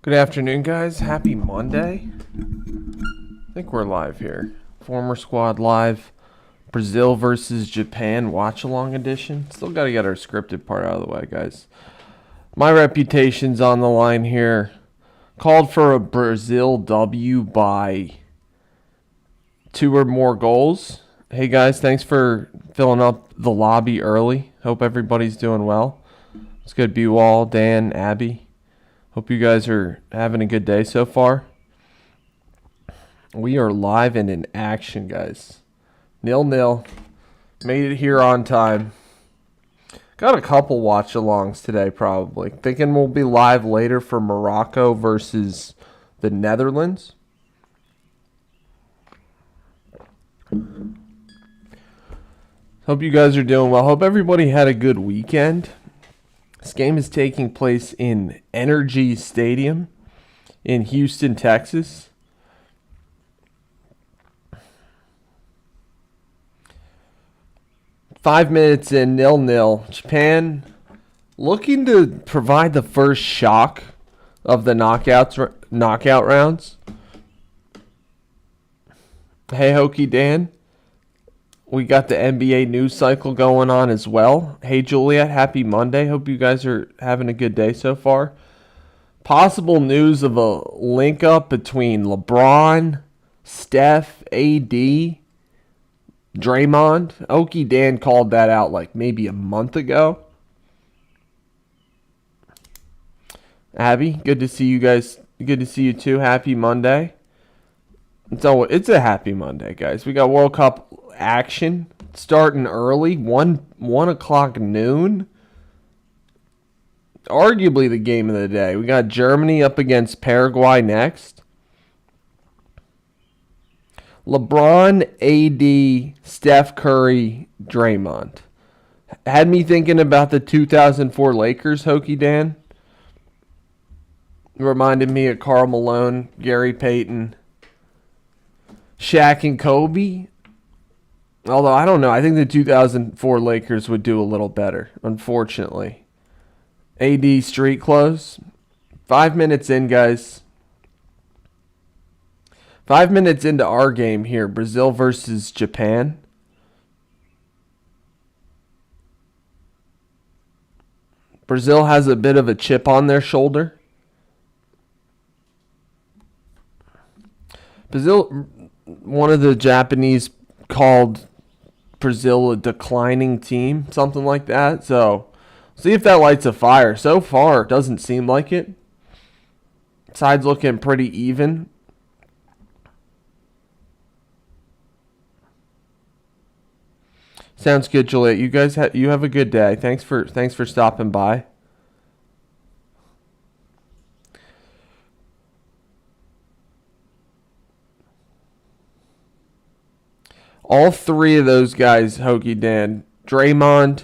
Good afternoon, guys. Happy Monday. I think we're live here. Former squad live. Brazil versus Japan Watchalong edition. Still got to get our scripted part out of the way, guys. My reputation's on the line here. Called for a Brazil W by 2 or more goals. Hey, guys, thanks for filling up the lobby early. Hope everybody's doing well. It's good. Buwall, Dan, Abby. Hope you guys are having a good day so far. We are live and in action, guys. 0-0. Made it here on time. Got a couple watch-alongs today, probably. Thinking we'll be live later for Morocco versus the Netherlands. Hope you guys are doing well. Hope everybody had a good weekend. This game is taking place in Energy Stadium in Houston, Texas. Five minutes in, 0-0. Japan looking to provide the first shock of the knockout rounds. Hey, Hokey Dan. We got the NBA news cycle going on as well. Hey, Juliet, happy Monday. Hope you guys are having a good day so far. Possible news of a link up between LeBron, Steph, AD, Draymond. Okie Dan called that out like maybe a month ago. Abby, good to see you guys. Good to see you too. Happy Monday. It's a happy Monday, guys. We got World Cup action starting early, 1 o'clock noon. Arguably the game of the day. We got Germany up against Paraguay next. LeBron, AD, Steph Curry, Draymond. Had me thinking about the 2004 Lakers, Hokey Dan. Reminded me of Karl Malone, Gary Payton, Shaq and Kobe. Although, I don't know. I think the 2004 Lakers would do a little better, unfortunately. AD street clothes. 5 minutes in, guys. 5 minutes into our game here. Brazil versus Japan. Brazil has a bit of a chip on their shoulder. Brazil, one of the Japanese called Brazil a declining team, something like that. So, see if that lights a fire. So far, it doesn't seem like it. Sides looking pretty even. Sounds good, Juliet. You guys you have a good day. Thanks for stopping by. All three of those guys, Hokey Dan, Draymond,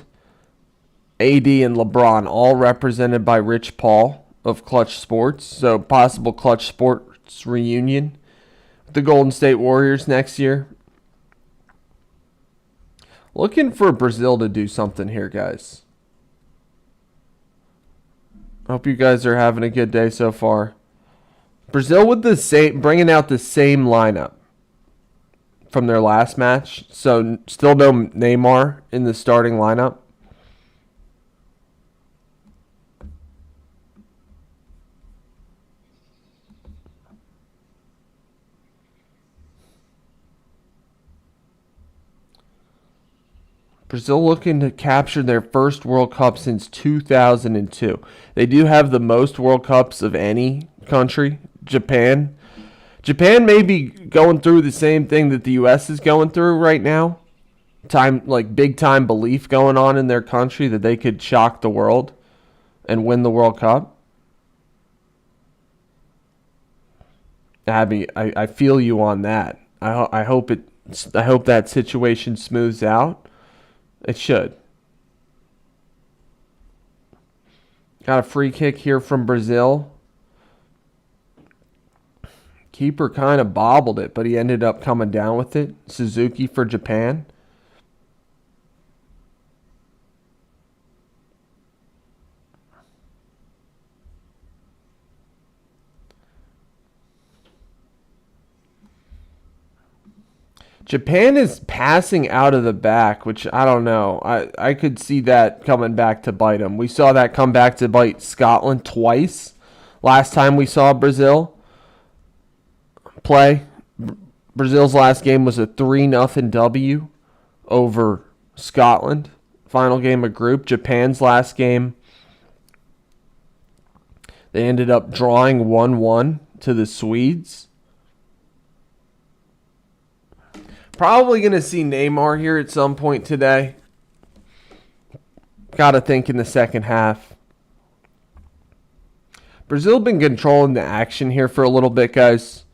AD, and LeBron, all represented by Rich Paul of Clutch Sports. So possible Clutch Sports reunion with the Golden State Warriors next year. Looking for Brazil to do something here, guys. Hope you guys are having a good day so far. Brazil with bringing out the same lineup from their last match. So still no Neymar in the starting lineup. Brazil looking to capture their first World Cup since 2002. They do have the most World Cups of any country. Japan may be going through the same thing that the U.S. is going through right now. Big time belief going on in their country that they could shock the world and win the World Cup. Abby, I feel you on that. I hope that situation smooths out. It should. Got a free kick here from Brazil. Keeper kind of bobbled it, but he ended up coming down with it. Suzuki for Japan. Japan is passing out of the back, which I don't know. I could see that coming back to bite them. We saw that come back to bite Scotland twice. Last time we saw Brazil play, Brazil's last game was a 3-0 W over Scotland. Final game of group. Japan's last game, they ended up drawing 1-1 to the Swedes. Probably going to see Neymar here at some point today. Got to think in the second half. Brazil been controlling the action here for a little bit, guys.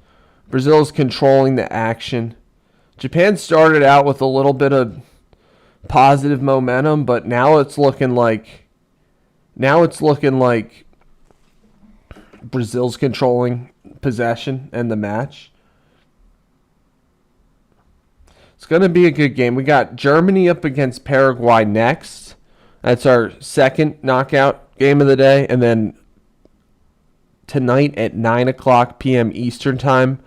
Brazil's controlling the action. Japan started out with a little bit of positive momentum, but now it's looking like Brazil's controlling possession and the match. It's going to be a good game. We got Germany up against Paraguay next. That's our second knockout game of the day. And then tonight at 9 o'clock p.m. Eastern Time,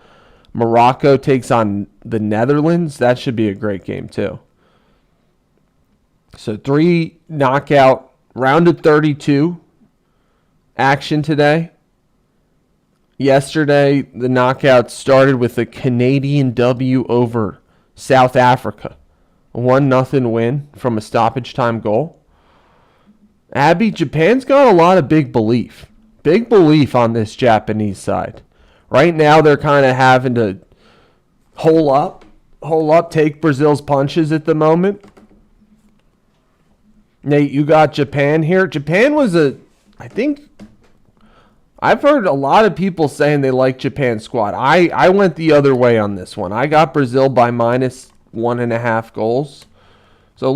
Morocco takes on the Netherlands. That should be a great game too. So 3 knockout, round of 32 action today. Yesterday, the knockouts started with a Canadian W over South Africa. A 1-0 win from a stoppage time goal. Abby, Japan's got a lot of big belief. Big belief on this Japanese side. Right now, they're kind of having to hole up, take Brazil's punches at the moment. Nate, you got Japan here. Japan was I've heard a lot of people saying they like Japan's squad. I went the other way on this one. I got Brazil by -1.5 goals. So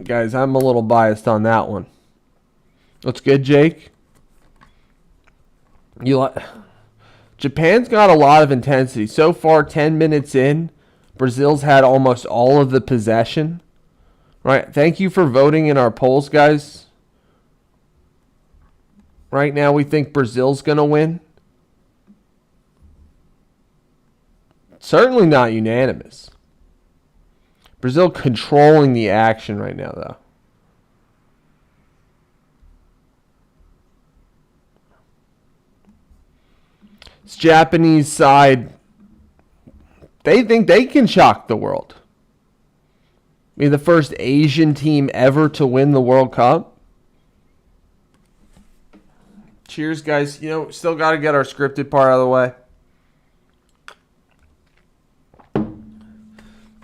guys, I'm a little biased on that one. What's good, Jake? Japan's got a lot of intensity. So far, 10 minutes in, Brazil's had almost all of the possession. Right? Thank you for voting in our polls, guys. Right now, we think Brazil's going to win. Certainly not unanimous. Brazil controlling the action right now, though. This Japanese side, they think they can shock the world. Be the first Asian team ever to win the World Cup. Cheers, guys. Still got to get our scripted part out of the way.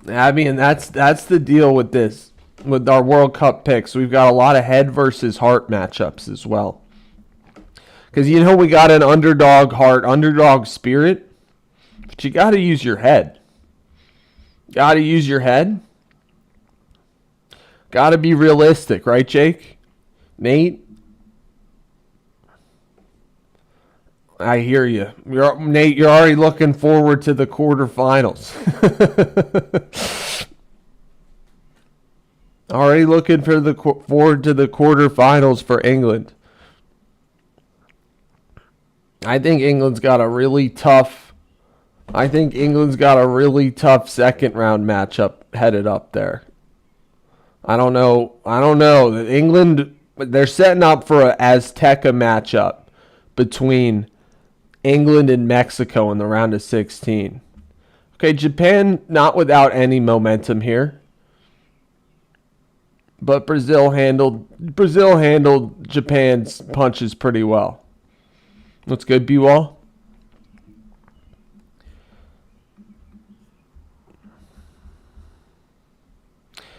I mean, that's the deal with this. With our World Cup picks, we've got a lot of head versus heart matchups as well. Because, we got an underdog heart, underdog spirit. But you got to use your head. Got to use your head. Got to be realistic, right, Jake? Nate? I hear you. Nate, you're already looking forward to the quarterfinals. Already looking forward to the quarterfinals for England. I think England's got a really tough second round matchup headed up there. I don't know. England, they're setting up for a Azteca matchup between England and Mexico in the round of 16. Okay, Japan not without any momentum here. But Brazil handled Japan's punches pretty well. What's good, B-Wall?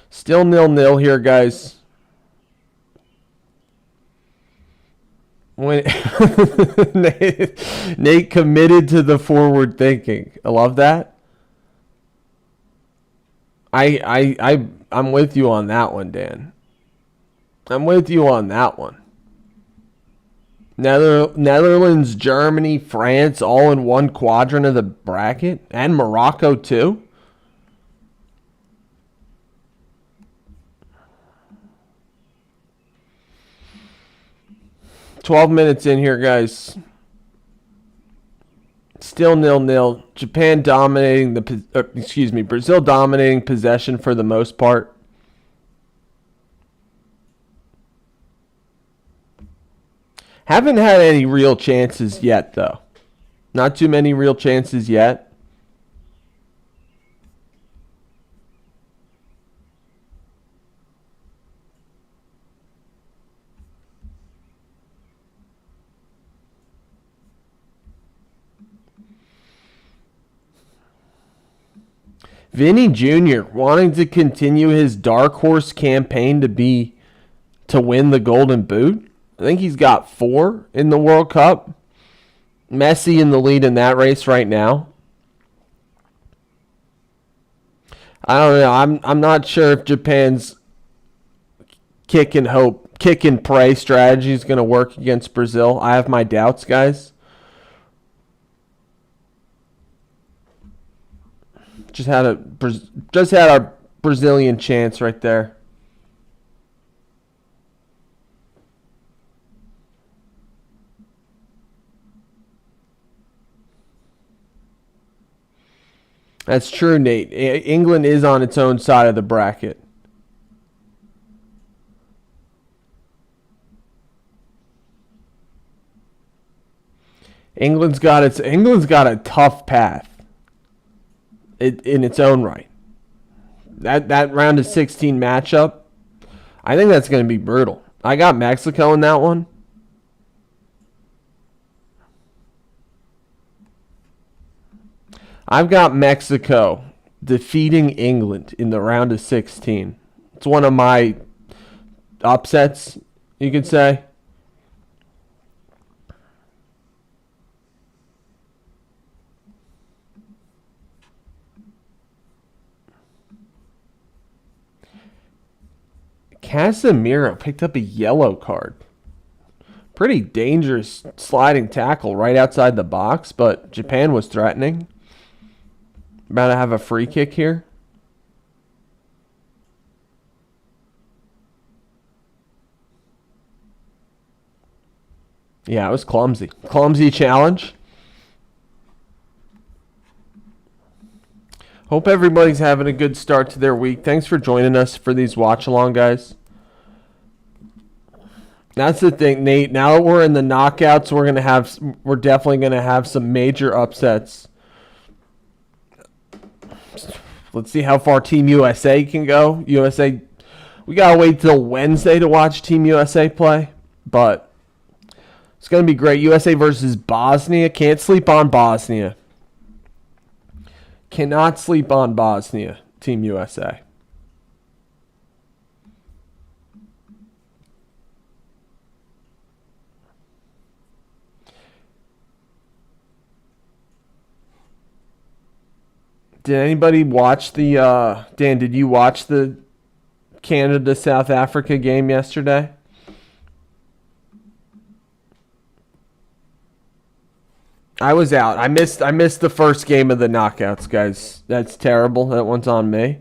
Still 0-0 here, guys. Nate committed to the forward thinking. I love that. I'm with you on that one, Dan. I'm with you on that one. Netherlands, Germany, France, all in one quadrant of the bracket, and Morocco too. "12 minutes in here, guys. Still 0-0. Japan dominating Brazil dominating possession for the most part. Haven't had any real chances yet, though. Not too many real chances yet. Vinny Jr. wanting to continue his dark horse campaign to win the Golden Boot. I think he's got 4 in the World Cup. Messi in the lead in that race right now. I don't know. I'm not sure if Japan's kick and pray strategy is going to work against Brazil. I have my doubts, guys. Just had a Brazilian chance right there. That's true, Nate. England is on its own side of the bracket. England's got a tough path in its own right. That round of 16 matchup, I think that's going to be brutal. I got Mexico in that one. I've got Mexico defeating England in the round of 16. It's one of my upsets, you could say. Casemiro picked up a yellow card. Pretty dangerous sliding tackle right outside the box, but Japan was threatening. About to have a free kick here. Yeah, it was clumsy. Clumsy challenge. Hope everybody's having a good start to their week. Thanks for joining us for these watch-along, guys. That's the thing, Nate. Now that we're in the knockouts, we're definitely gonna have some major upsets. Let's see how far Team USA can go. USA, we gotta wait till Wednesday to watch Team USA play, but it's gonna be great. USA versus Bosnia. Can't sleep on Bosnia. Cannot sleep on Bosnia. Team USA. Did anybody watch Dan, did you watch the Canada-South Africa game yesterday? I was out. I missed the first game of the knockouts, guys. That's terrible. That one's on me.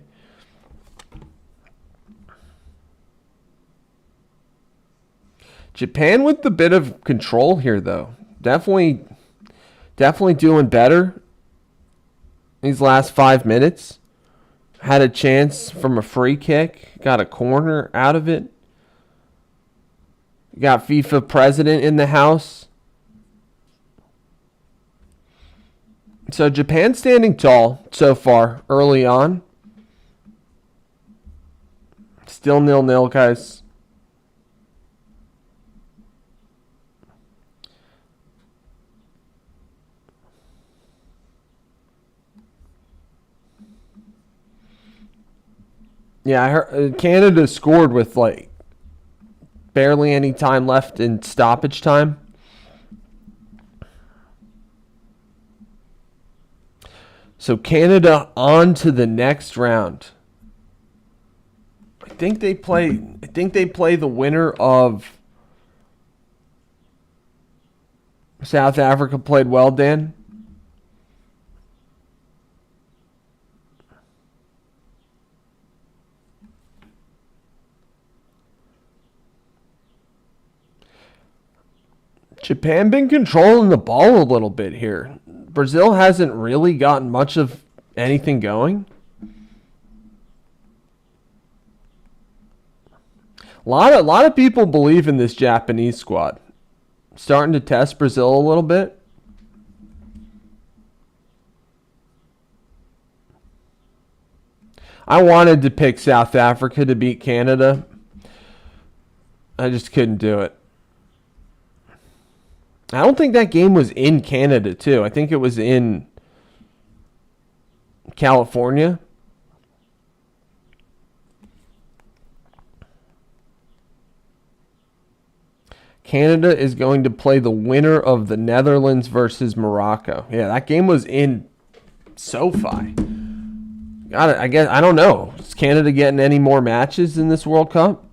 Japan with a bit of control here, though. Definitely doing better these last 5 minutes. Had a chance from a free kick. Got a corner out of it. Got FIFA president in the house. So Japan standing tall so far early on. Still 0-0, guys. Yeah, I heard Canada scored with like barely any time left in stoppage time. So Canada on to the next round. I think they play the winner of South Africa played well, Dan. Japan been controlling the ball a little bit here. Brazil hasn't really gotten much of anything going. A lot of people believe in this Japanese squad. Starting to test Brazil a little bit. I wanted to pick South Africa to beat Canada. I just couldn't do it. I don't think that game was in Canada, too. I think it was in California. Canada is going to play the winner of the Netherlands versus Morocco. Yeah, that game was in SoFi. I guess I don't know. Is Canada getting any more matches in this World Cup?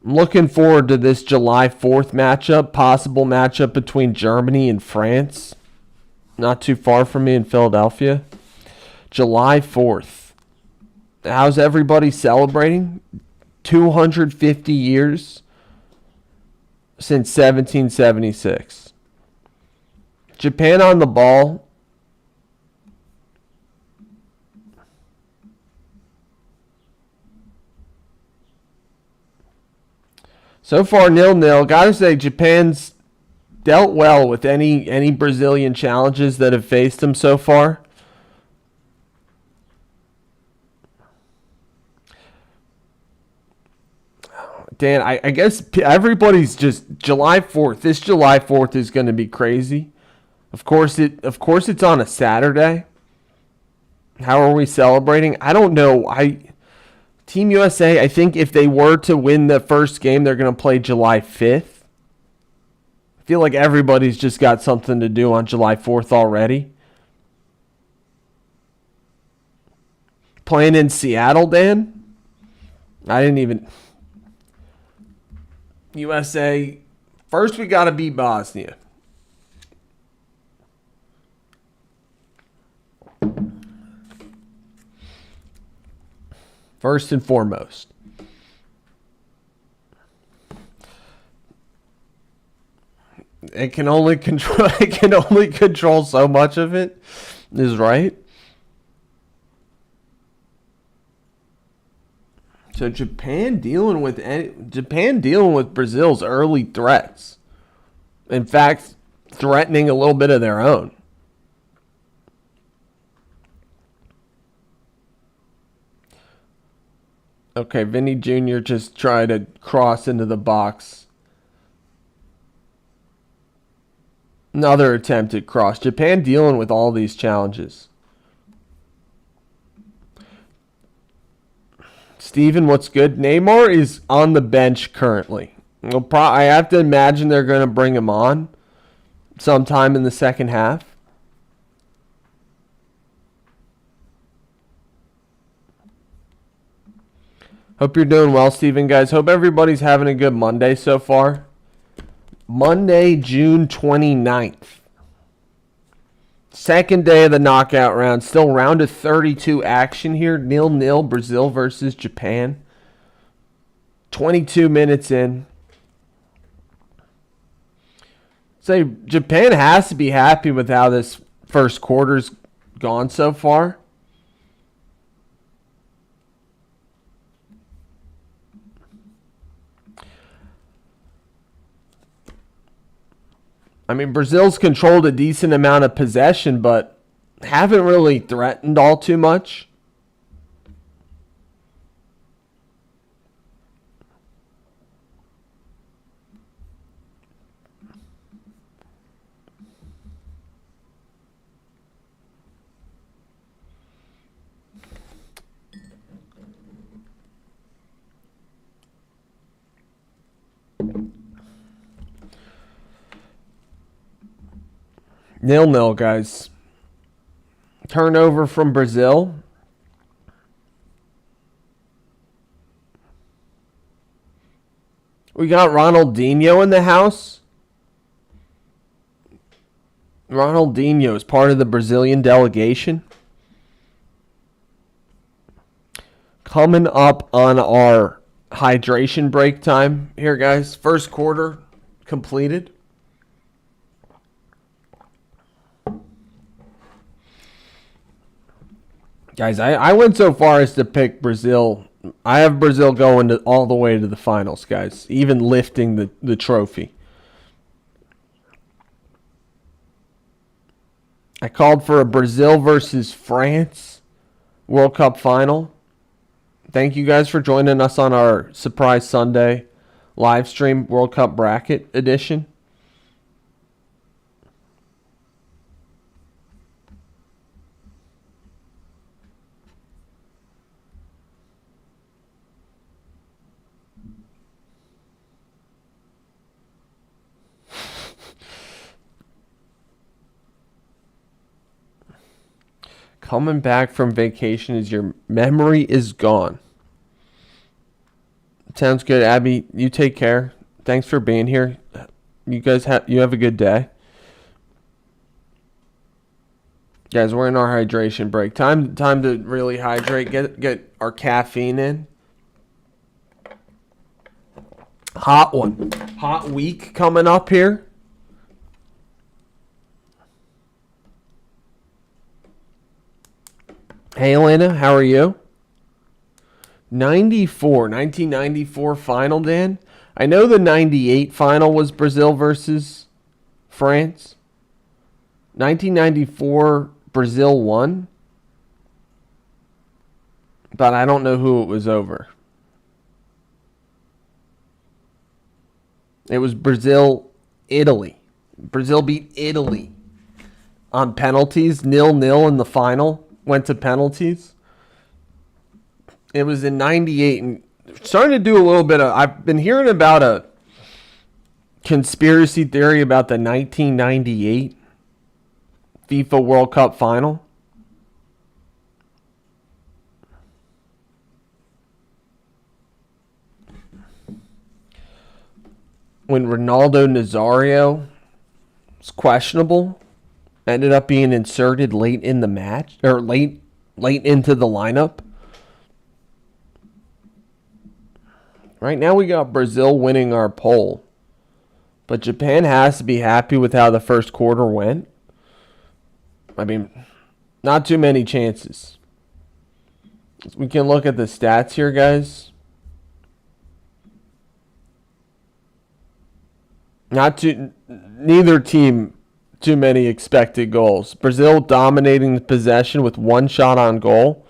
I'm looking forward to this July 4th matchup, possible matchup between Germany and France. Not too far from me in Philadelphia. July 4th. How's everybody celebrating? 250 years since 1776. Japan on the ball. So far, 0-0. Gotta say, Japan's dealt well with any Brazilian challenges that have faced them so far. Dan, I guess everybody's just July 4th. This July 4th is going to be crazy. Of course it's on a Saturday. How are we celebrating? I don't know. Team USA, I think if they were to win the first game, they're going to play July 5th. I feel like everybody's just got something to do on July 4th already. Playing in Seattle, Dan? I didn't even... USA, first we got to beat Bosnia. First and foremost. It can only control so much of it, is right. So Japan dealing with Brazil's early threats. In fact, threatening a little bit of their own. Okay, Vinny Jr. just tried to cross into the box. Another attempted cross. Japan dealing with all these challenges. Steven, what's good? Neymar is on the bench currently. I have to imagine they're going to bring him on sometime in the second half. Hope you're doing well, Steven, guys. Hope everybody's having a good Monday so far. Monday, June 29th. Second day of the knockout round. Still round of 32 action here. 0-0, Brazil versus Japan. 22 minutes in. Say, Japan has to be happy with how this first quarter's gone so far. I mean, Brazil's controlled a decent amount of possession, but haven't really threatened all too much. Nil, guys. Turnover from Brazil. We got Ronaldinho in the house. Ronaldinho is part of the Brazilian delegation. Coming up on our hydration break time here, guys. First quarter completed. Guys, I went so far as to pick Brazil. I have Brazil going all the way to the finals, guys, even lifting the trophy. I called for a Brazil versus France World Cup final. Thank you guys for joining us on our surprise Sunday live stream World Cup bracket edition. Coming back from vacation as your memory is gone. Sounds good, Abby. You take care. Thanks for being here. You guys have a good day. Guys, we're in our hydration break. Time to really hydrate. Get our caffeine in. Hot one. Hot week coming up here. Hey, Elena, how are you? 1994 final, Dan. I know the 98 final was Brazil versus France. 1994, Brazil won. But I don't know who it was over. It was Brazil, Italy. Brazil beat Italy on penalties, 0-0 in the final. Went to penalties. It was in 98 and starting to do a little bit of, I've been hearing about a conspiracy theory about the 1998 FIFA World Cup final. When Ronaldo Nazario was questionable, ended up being inserted late in the match, or late into the lineup. Right now we got Brazil winning our poll. But Japan has to be happy with how the first quarter went. I mean, not too many chances. We can look at the stats here, guys. Neither team too many expected goals. Brazil dominating the possession with one shot on goal.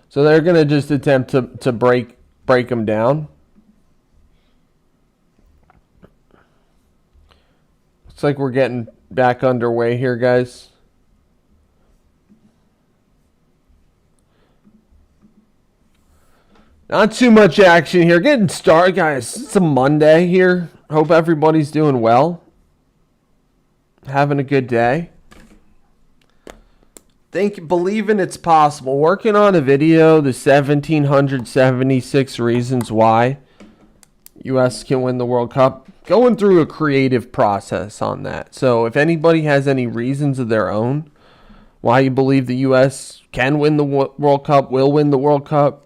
So they're going to just attempt to break them down. Looks like we're getting back underway here, guys. Not too much action here. Getting started, guys. It's a Monday here. Hope everybody's doing well. Having a good day. Believing it's possible. Working on a video, the 1776 reasons why U.S. can win the World Cup. Going through a creative process on that. So if anybody has any reasons of their own why you believe the U.S. can win the World Cup, will win the World Cup,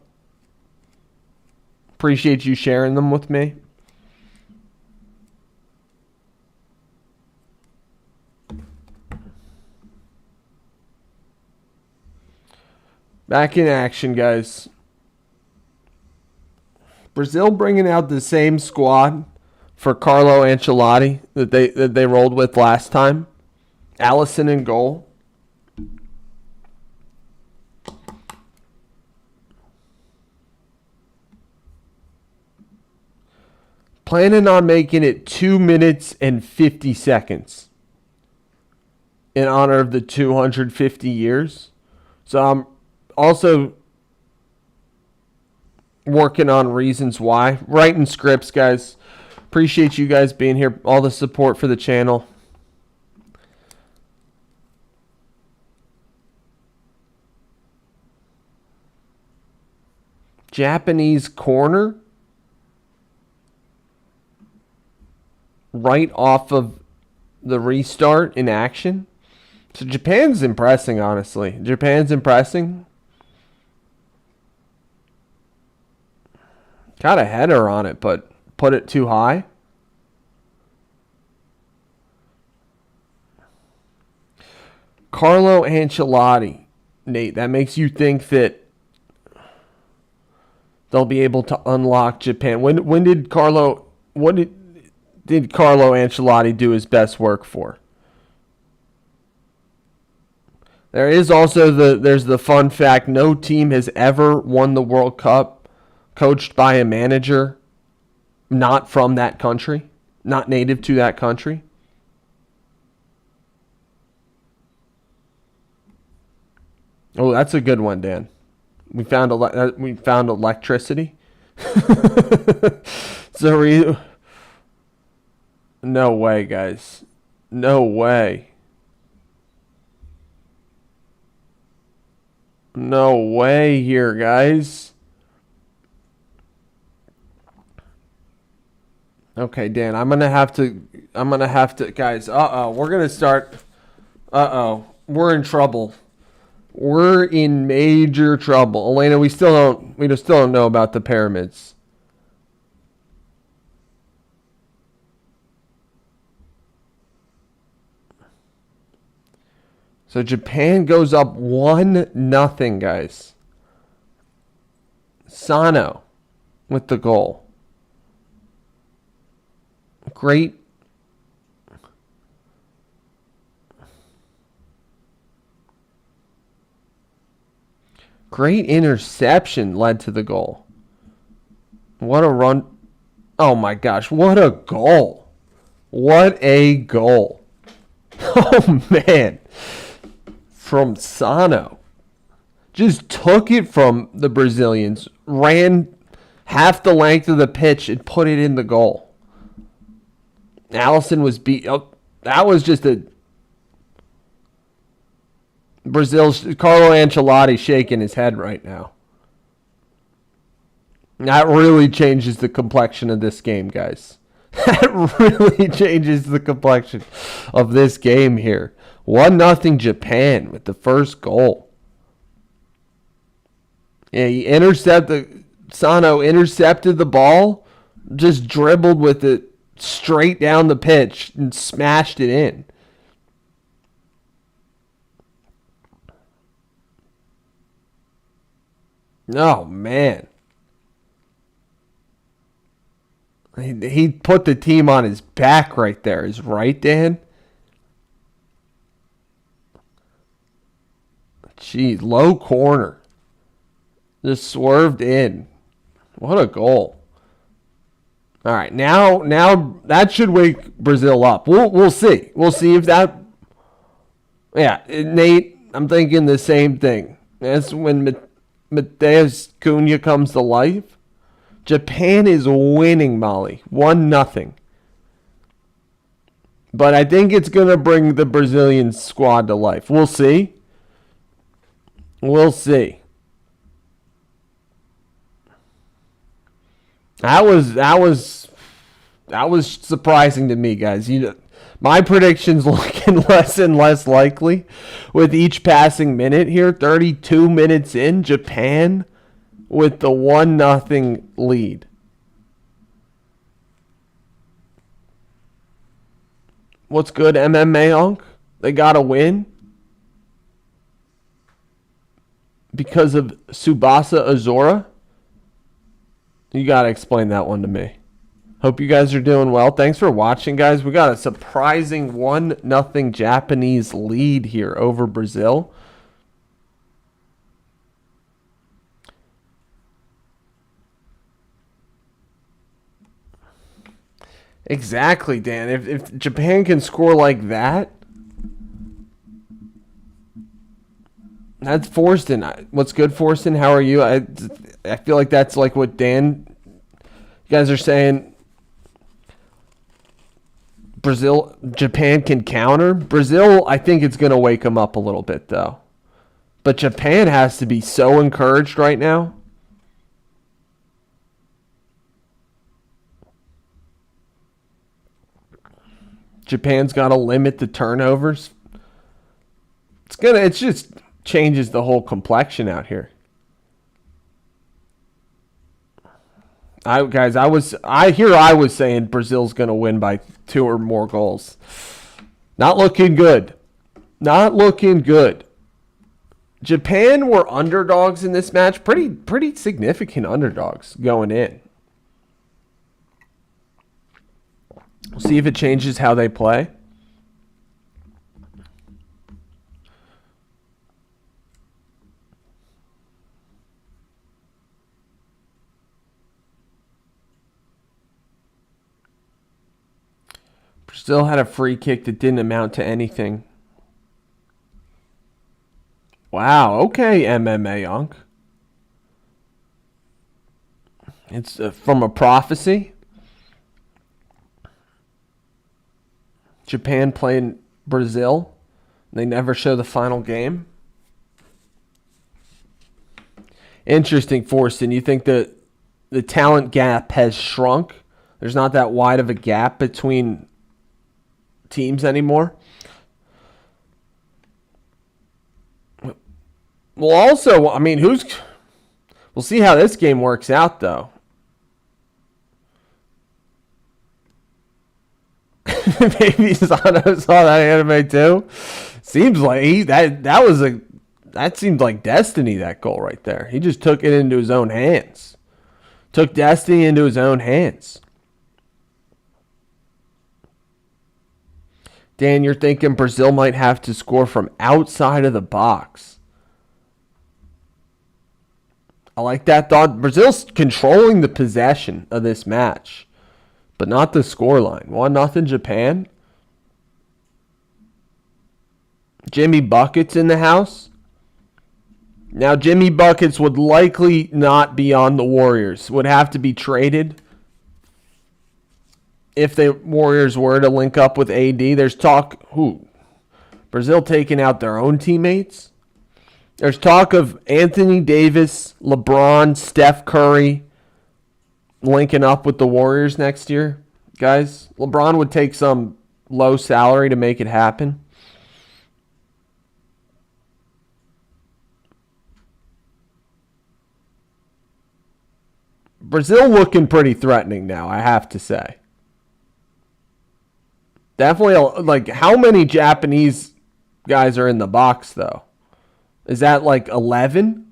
appreciate you sharing them with me. Back in action, guys. Brazil bringing out the same squad for Carlo Ancelotti that they rolled with last time. Allison in goal. Planning on making it 2 minutes and 50 seconds in honor of the 250 years. So I'm also working on reasons why. Writing scripts, guys. Appreciate you guys being here. All the support for the channel. Japanese corner. Right off of the restart in action. So Japan's impressing, honestly. Japan's impressing. Got a header on it, but put it too high. Carlo Ancelotti, Nate, that makes you think that they'll be able to unlock Japan. When did Carlo did Carlo Ancelotti do his best work for? There is also there's the fun fact, no team has ever won the World Cup coached by a manager not from that country, not native to that country. Oh, that's a good one, Dan. We found electricity. So no way, guys. No way. No way here, guys. Okay, Dan, I'm gonna have to, guys. We're gonna start. We're in trouble. We're in major trouble. Elena, we still don't know about the pyramids. So Japan goes up 1-0, guys. Sano with the goal. Great. Great interception led to the goal. What a run. Oh my gosh, what a goal. What a goal. Oh man. From Sano. Just took it from the Brazilians, ran half the length of the pitch and put it in the goal. Allison was beat. Oh, that was just a Brazil's Carlo Ancelotti shaking his head right now. That really changes the complexion of this game, guys. That really changes the complexion of this game here. 1-0 Japan with the first goal. Yeah, Sano intercepted the ball, just dribbled with it straight down the pitch and smashed it in. Oh, man. He put the team on his back right there. Is right, Dan? Gee, low corner. Just swerved in. What a goal. All right, now that should wake Brazil up. We'll see. We'll see if that. Yeah, Nate, I'm thinking the same thing. That's when Mateus Cunha comes to life. Japan is winning, Molly. 1-0. But I think it's going to bring the Brazilian squad to life. We'll see. We'll see. That was surprising to me, guys. My prediction's looking less and less likely with each passing minute here. 32 minutes in, Japan with the 1-0 lead. What's good, MMA Unk? They got to win because of Tsubasa Azora. You got to explain that one to me. Hope you guys are doing well. Thanks for watching, guys. We got a surprising 1-0 Japanese lead here over Brazil. Exactly, Dan. If Japan can score like that, that's Forston. What's good, Forston? How are you? I feel like that's like what Dan, you guys are saying. Japan can counter. Brazil, I think it's going to wake them up a little bit, though. But Japan has to be so encouraged right now. Japan's got to limit the turnovers. It just changes the whole complexion out here. I was saying Brazil's going to win by 2 or more goals. Not looking good. Not looking good. Japan were underdogs in this match. Pretty significant underdogs going in. We'll see if it changes how they play. Brazil had a free kick that didn't amount to anything. Wow, okay, MMA Unk. It's from a prophecy. Japan playing Brazil. They never show the final game. Interesting, Forston. You think that the talent gap has shrunk? There's not that wide of a gap between teams anymore? Well, also, I mean, we'll see how this game works out, though. Maybe Sano saw that anime too. Seems like that seemed like destiny, that goal right there. He just took it into his own hands. Took destiny into his own hands. Dan, you're thinking Brazil might have to score from outside of the box. I like that thought. Brazil's controlling the possession of this match, but not the scoreline. 1-0 Japan. Jimmy Buckets in the house. Now, Jimmy Buckets would likely not be on the Warriors. Would have to be traded if the Warriors were to link up with AD. There's talk, Brazil taking out their own teammates. There's talk of Anthony Davis, LeBron, Steph Curry linking up with the Warriors next year. Guys, LeBron would take some low salary to make it happen. Brazil looking pretty threatening now, I have to say. Definitely, like, how many Japanese guys are in the box, though? Is that like 11?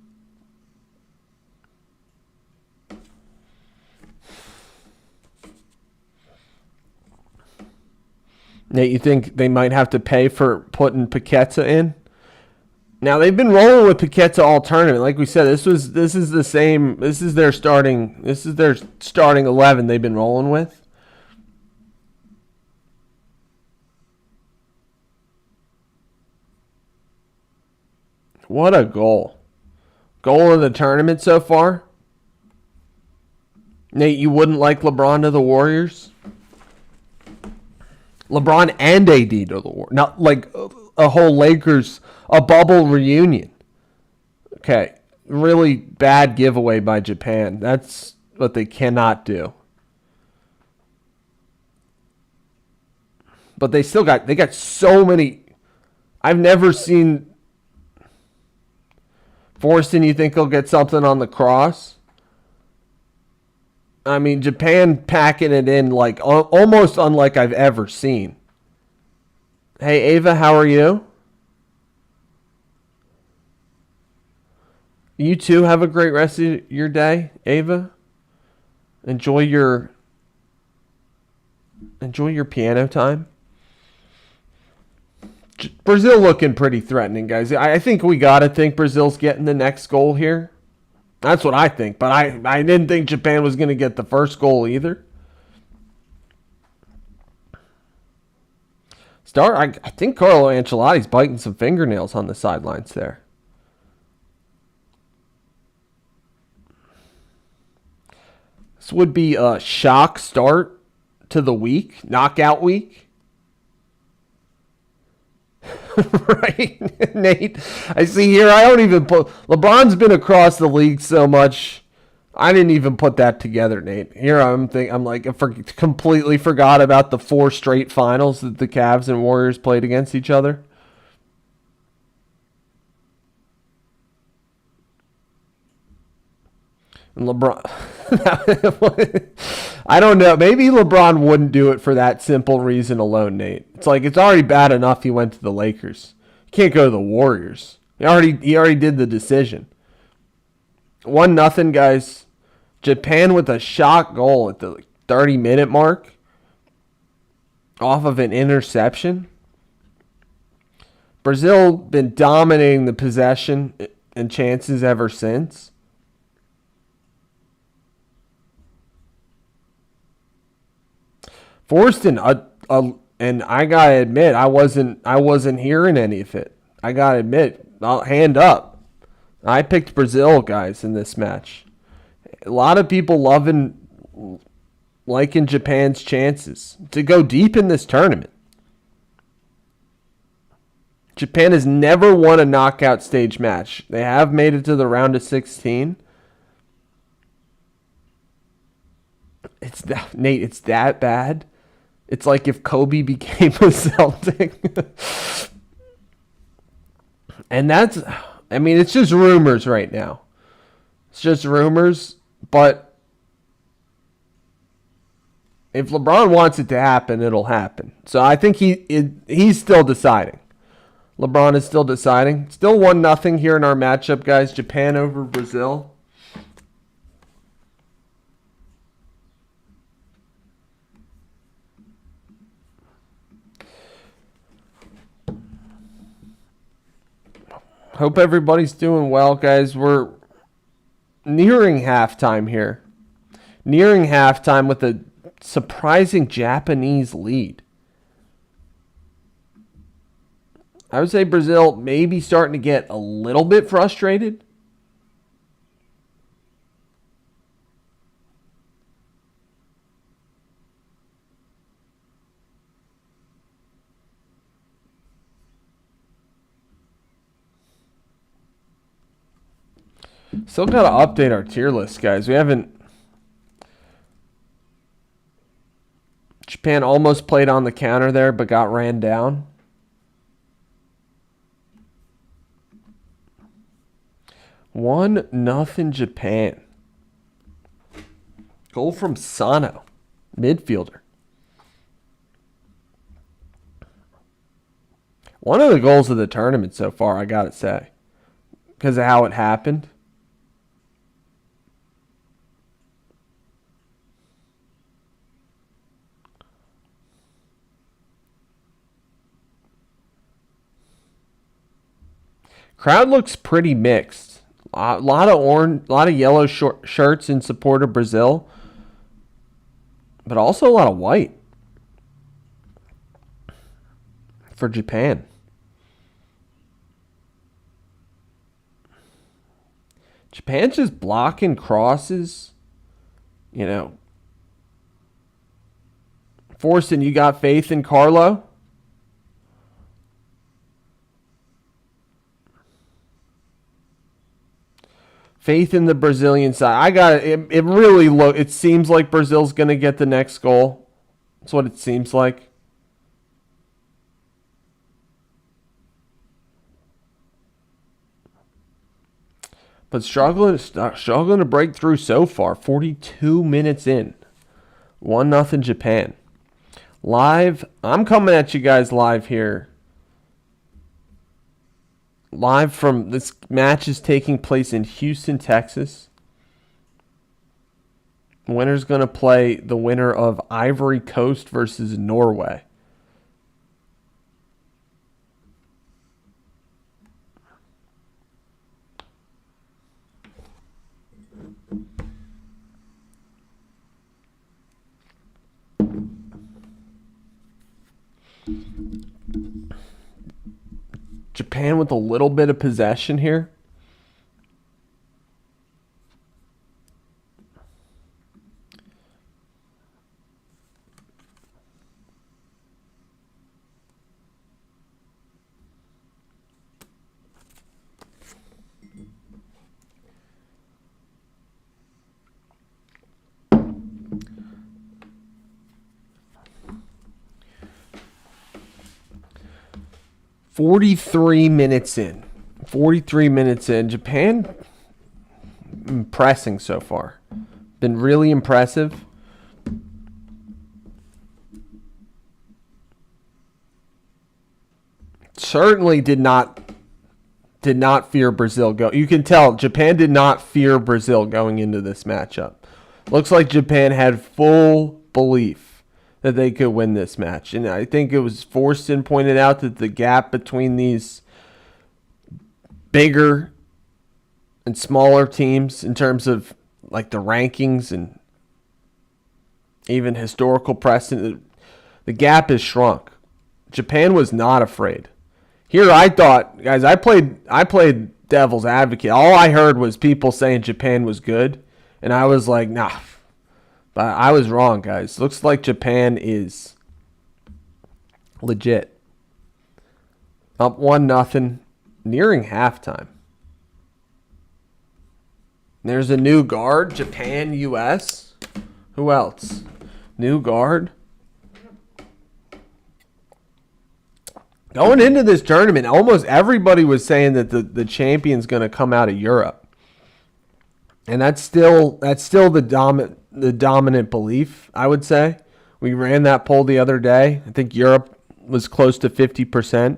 Nate, you think they might have to pay for putting Paqueta in? Now, they've been rolling with Paqueta all tournament. Like we said, this is their starting 11 they've been rolling with. What a goal. Goal of the tournament so far. Nate, you wouldn't like LeBron to the Warriors? LeBron and AD to the Warriors. Not like a whole Lakers, a bubble reunion. Okay. Really bad giveaway by Japan. That's what they cannot do. But they got so many. I've never seen. Forston, you think he'll get something on the cross? I mean, Japan packing it in like almost unlike I've ever seen. Hey, Ava, how are you? You too have a great rest of your day, Ava. Enjoy your piano time. Brazil looking pretty threatening, guys. I think we got to think Brazil's getting the next goal here. That's what I think. But I didn't think Japan was going to get the first goal either. I think Carlo Ancelotti's biting some fingernails on the sidelines there. This would be a shock start to the week, knockout week. Right, Nate? I see here, I don't even put... LeBron's been across the league so much, I didn't even put that together, Nate. Here I completely forgot about the 4 straight finals that the Cavs and Warriors played against each other. And LeBron... I don't know. Maybe LeBron wouldn't do it for that simple reason alone, Nate. It's like it's already bad enough he went to the Lakers. can't go to the Warriors. He already did the decision. 1-0, guys. Japan with a shot goal at the 30-minute mark off of an interception. Brazil been dominating the possession and chances ever since. Forston, and I gotta admit, I wasn't hearing any of it. I gotta admit, I'll hand up. I picked Brazil, guys, in this match. A lot of people liking Japan's chances to go deep in this tournament. Japan has never won a knockout stage match. They have made it to the round of 16. Nate, it's that bad. It's like if Kobe became a Celtic. And it's just rumors right now. It's just rumors, but if LeBron wants it to happen, it'll happen. So I think he's still deciding. LeBron is still deciding. Still 1-0 here in our matchup, guys. Japan over Brazil. Hope everybody's doing well, guys. We're nearing halftime here. Nearing halftime with a surprising Japanese lead. I would say Brazil maybe starting to get a little bit frustrated. Still got to update our tier list, guys. We haven't... Japan almost played on the counter there, but got ran down. 1-0 Japan. Goal from Sano, midfielder. One of the goals of the tournament so far, I gotta say, because of how it happened. Crowd looks pretty mixed. A lot of yellow shirts in support of Brazil, but also a lot of white for Japan. Japan's just blocking crosses, Forston, you got faith in Carlo? Faith in the Brazilian side. I got it. It really it seems like Brazil's going to get the next goal. That's what it seems like. But struggling to break through so far. 42 minutes in. 1-0 Japan. Live. I'm coming at you guys live here. Live from this match is taking place in Houston, Texas. The winner's going to play the winner of Ivory Coast versus Norway. Japan with a little bit of possession here. Forty-three minutes in. Japan impressing so far. Been really impressive. certainly did not fear Brazil go. You can tell Japan did not fear Brazil going into this matchup. Looks like Japan had full belief that they could win this match. And I think it was Forsten pointed out that the gap between these bigger and smaller teams in terms of like the rankings and even historical precedent, the gap is shrunk. Japan was not afraid. Here I thought, guys, I played devil's advocate. All I heard was people saying Japan was good, and I was like, nah. But I was wrong, guys. Looks like Japan is legit. Up 1-0, nearing halftime. There's a new guard, Japan, US. Who else? New guard. Going into this tournament, almost everybody was saying that the champion's going to come out of Europe. And that's still the dominant belief, I would say. We ran that poll the other day. I think Europe was close to 50%.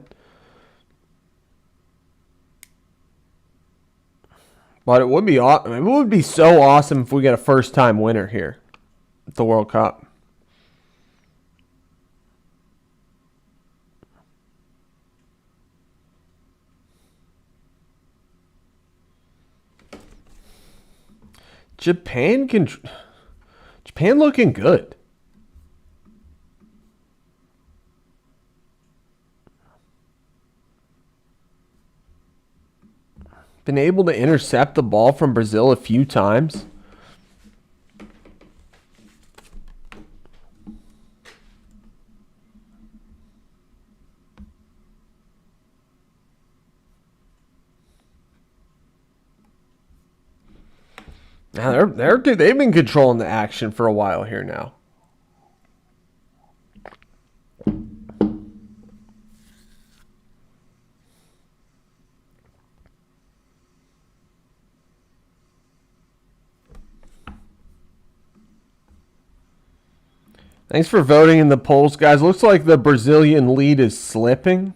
But it would be so awesome if we get a first-time winner here at the World Cup. Japan looking good. Been able to intercept the ball from Brazil a few times. Now they've been controlling the action for a while here now. Thanks for voting in the polls, guys. Looks like the Brazilian lead is slipping.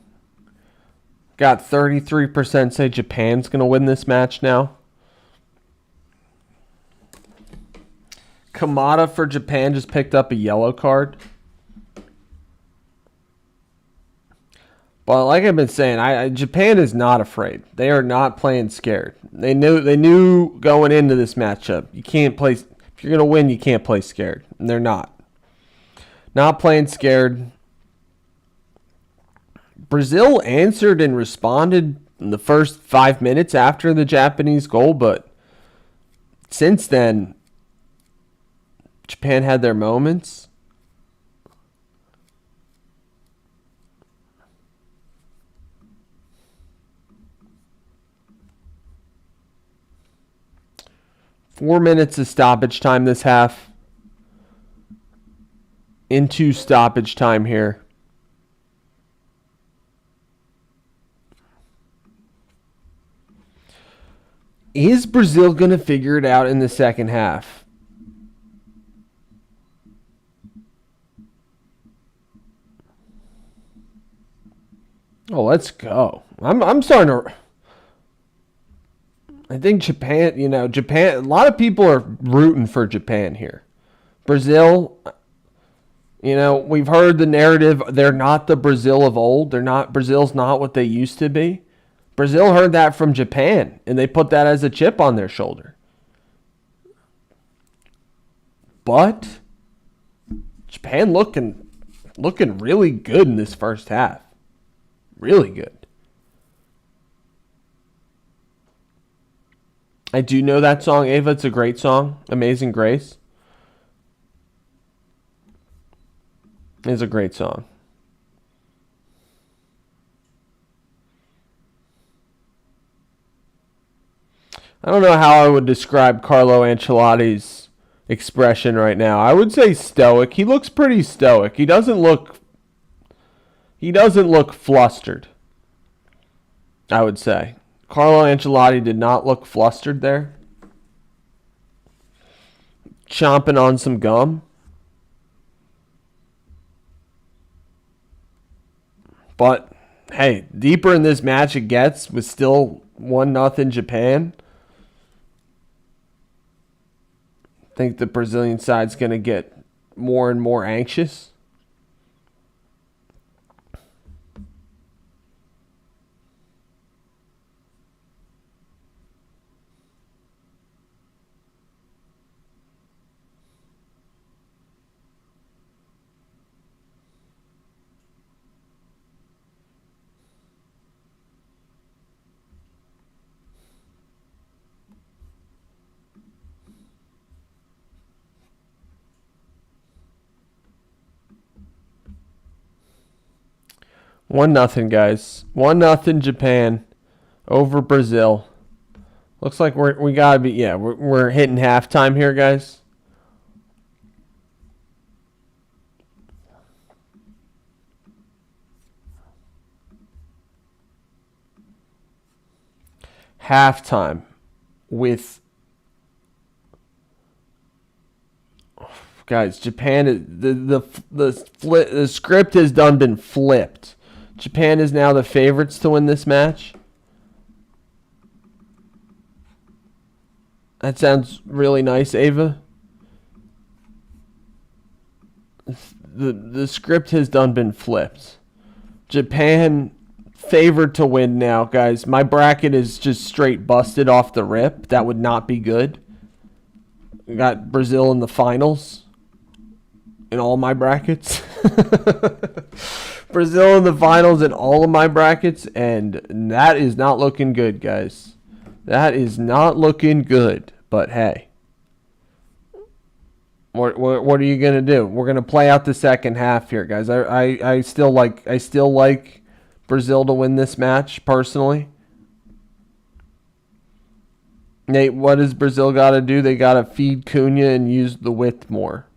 Got 33% say Japan's going to win this match now. Kamada for Japan just picked up a yellow card. But like I've been saying, Japan is not afraid. They are not playing scared. They knew going into this matchup, you can't play. If you're going to win, you can't play scared. And they're not. Not playing scared. Brazil answered and responded in the first 5 minutes after the Japanese goal, but since then, Japan had their moments. Four minutes of stoppage time this half. Into stoppage time here. Is Brazil going to figure it out in the second half? Oh, let's go. I'm starting to... I think Japan, a lot of people are rooting for Japan here. Brazil... we've heard the narrative, they're not the Brazil of old. Brazil's not what they used to be. Brazil heard that from Japan, and they put that as a chip on their shoulder. But Japan looking really good in this first half. Really good. I do know that song, Ava. It's a great song. Amazing Grace. It's a great song. I don't know how I would describe Carlo Ancelotti's expression right now. I would say stoic. He looks pretty stoic. He doesn't look flustered, I would say. Carlo Ancelotti did not look flustered there. Chomping on some gum. But hey, deeper in this match it gets with still 1-0 Japan. I think the Brazilian side's going to get more and more anxious. One nothing, guys. 1-0 Japan over Brazil. Looks like we gotta be we're hitting halftime here, guys. Halftime with guys. Japan is the script has been flipped. Japan is now the favorites to win this match. That sounds really nice, Ava. The script has been flipped. Japan favored to win now, guys. My bracket is just straight busted off the rip. That would not be good. We got Brazil in the finals in all my brackets. Brazil in the finals in all of my brackets, and that is not looking good, guys. That is not looking good. But hey, what are you gonna do? We're gonna play out the second half here, guys. I still like Brazil to win this match personally. Nate, what does Brazil got to do? They got to feed Cunha and use the width more.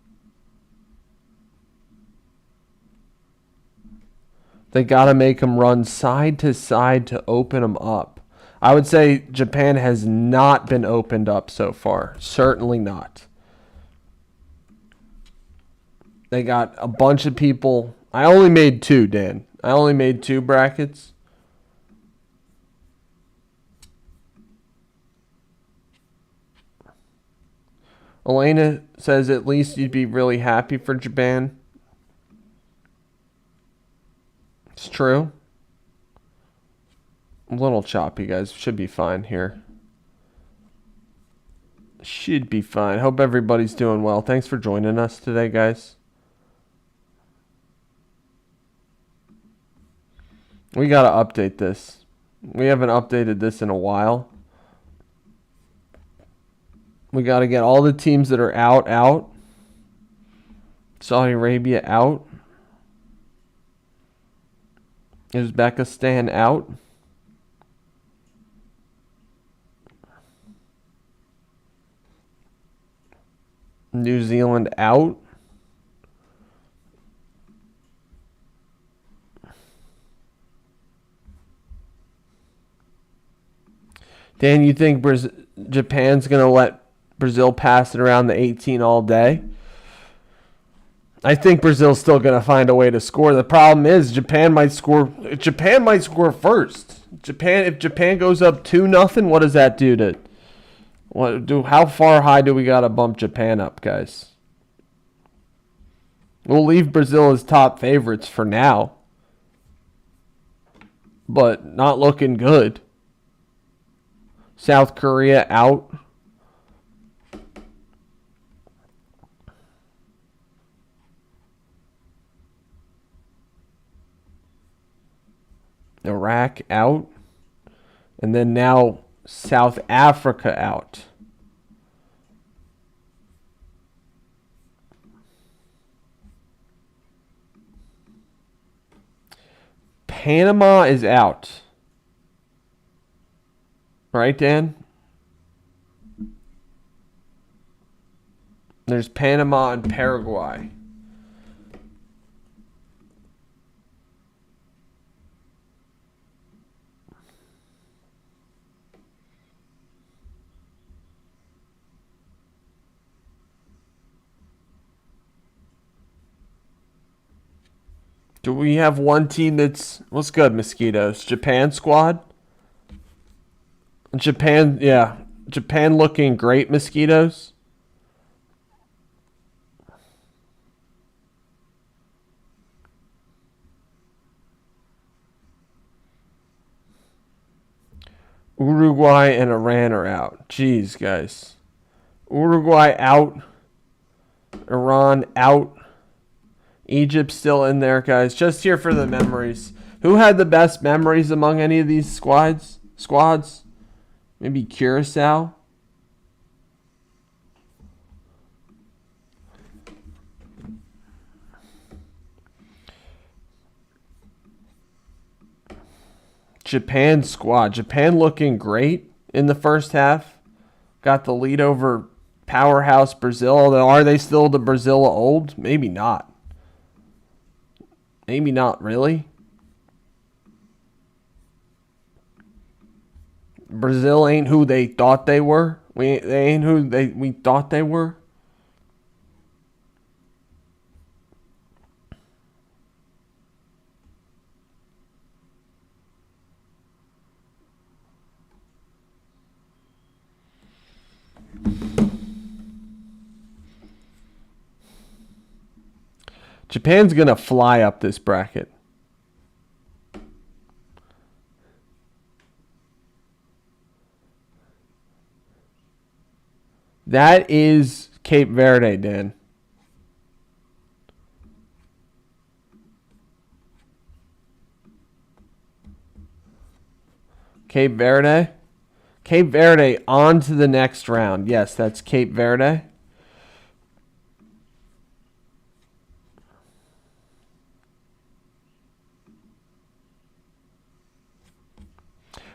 They got to make him run side to side to open him up. I would say Japan has not been opened up so far. Certainly not. They got a bunch of people. I only made 2, Dan. I only made 2 brackets. Elena says at least you'd be really happy for Japan. It's true. A little choppy, guys. Should be fine here. Should be fine. Hope everybody's doing well. Thanks for joining us today, guys. We got to update this. We haven't updated this in a while. We got to get all the teams that are out. Saudi Arabia out. Uzbekistan out. New Zealand out. Dan, you think Japan's going to let Brazil pass it around the 18 all day? I think Brazil's still going to find a way to score. The problem is Japan might score. Japan might score first. If Japan goes up 2-0, what does that do to? How far high do we got to bump Japan up, guys? We'll leave Brazil as top favorites for now, but not looking good. South Korea out. Iraq out. And then now South Africa out. Panama is out. Right, Dan? There's Panama and Paraguay. Do we have one team that's... What's good, Mosquitoes? Japan squad? Japan, yeah. Japan looking great, Mosquitoes. Uruguay and Iran are out. Jeez, guys. Uruguay out. Iran out. Egypt still in there, guys. Just here for the memories. Who had the best memories among any of these squads? Maybe Curacao? Japan squad. Japan looking great in the first half. Got the lead over powerhouse Brazil. Although, are they still the Brazil of old? Maybe not. Maybe not really. Brazil ain't who they thought they were. They ain't who we thought they were. Japan's going to fly up this bracket. That is Cape Verde, Dan. Cape Verde? Cape Verde on to the next round. Yes, that's Cape Verde.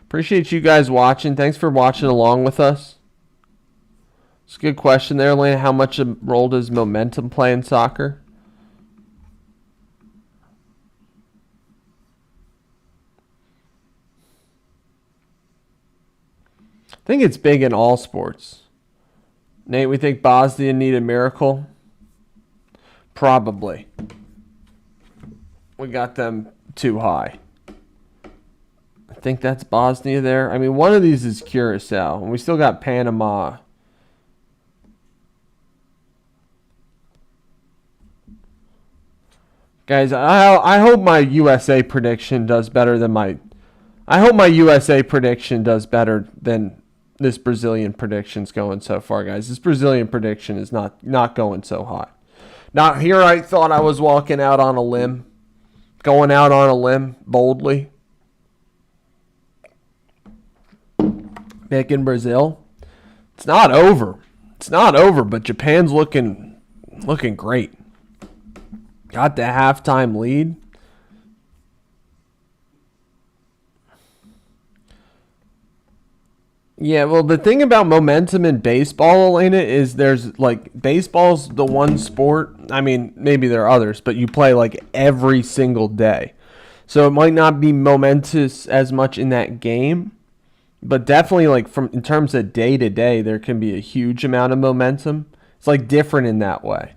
Appreciate you guys watching. Thanks for watching along with us. It's a good question there, Elena. How much a role does momentum play in soccer? I think it's big in all sports. Nate, we think Bosnia need a miracle? Probably. We got them too high. I think that's Bosnia there. I mean, one of these is Curacao, and we still got Panama. Guys, I hope my USA prediction does better than my... I hope my USA prediction does better than this Brazilian prediction's going so far, guys. This Brazilian prediction is not going so hot. Now, here I thought I was walking out on a limb. Going out on a limb boldly. Picking Brazil. It's not over. It's not over, but Japan's looking great. Got the halftime lead. Yeah, well, the thing about momentum in baseball, Elena, is there's like baseball's the one sport. I mean, maybe there are others, but you play like every single day. So it might not be momentous as much in that game, but definitely like in terms of day to day, there can be a huge amount of momentum. It's like different in that way.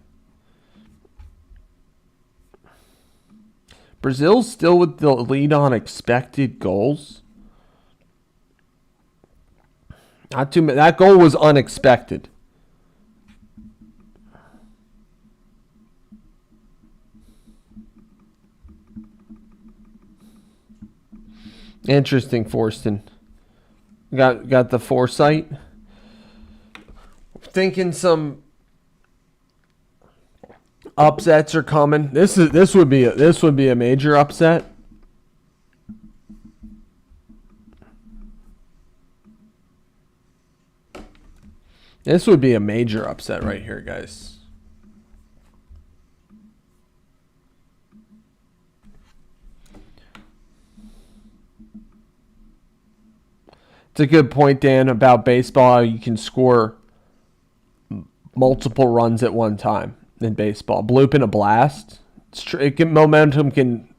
Brazil's still with the lead on expected goals. Not too many. That goal was unexpected. Interesting, Forston. Got the foresight. Thinking some upsets are coming. This would be a major upset. This would be a major upset right here, guys. It's a good point, Dan, about baseball. You can score multiple runs at one time in baseball. Bloop and a blast. Momentum can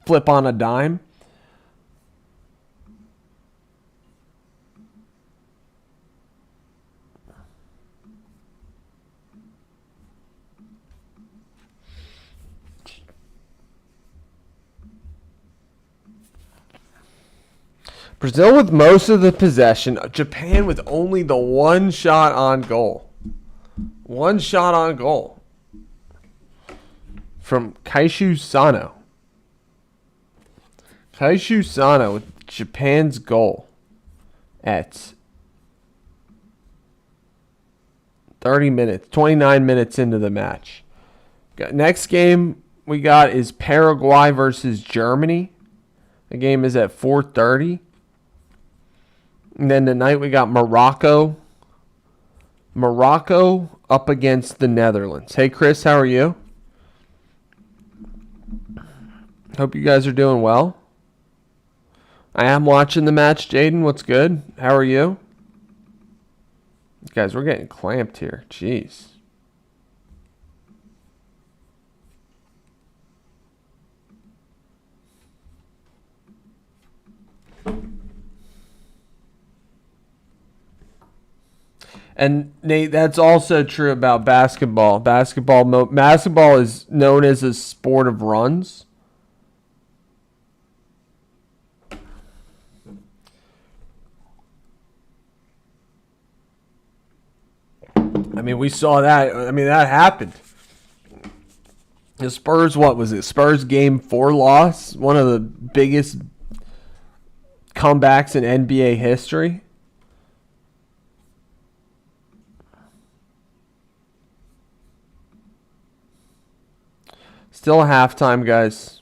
flip on a dime. Brazil with most of the possession. Japan with only the one shot on goal. One shot on goal. From Kaishu Sano. Kaishu Sano with Japan's goal at 30 minutes, 29 minutes into the match. Next game we got is Paraguay versus Germany. The game is at 4:30. And then tonight we got Morocco. Morocco up against the Netherlands. Hey, Chris, how are you? Hope you guys are doing well. I am watching the match, Jaden. What's good? How are you? Guys, we're getting clamped here. Jeez. And Nate, that's also true about basketball. Basketball is known as a sport of runs. I mean, we saw that. I mean, that happened. The Spurs, what was it? Spurs game 4 loss. One of the biggest comebacks in NBA history. Still halftime, guys.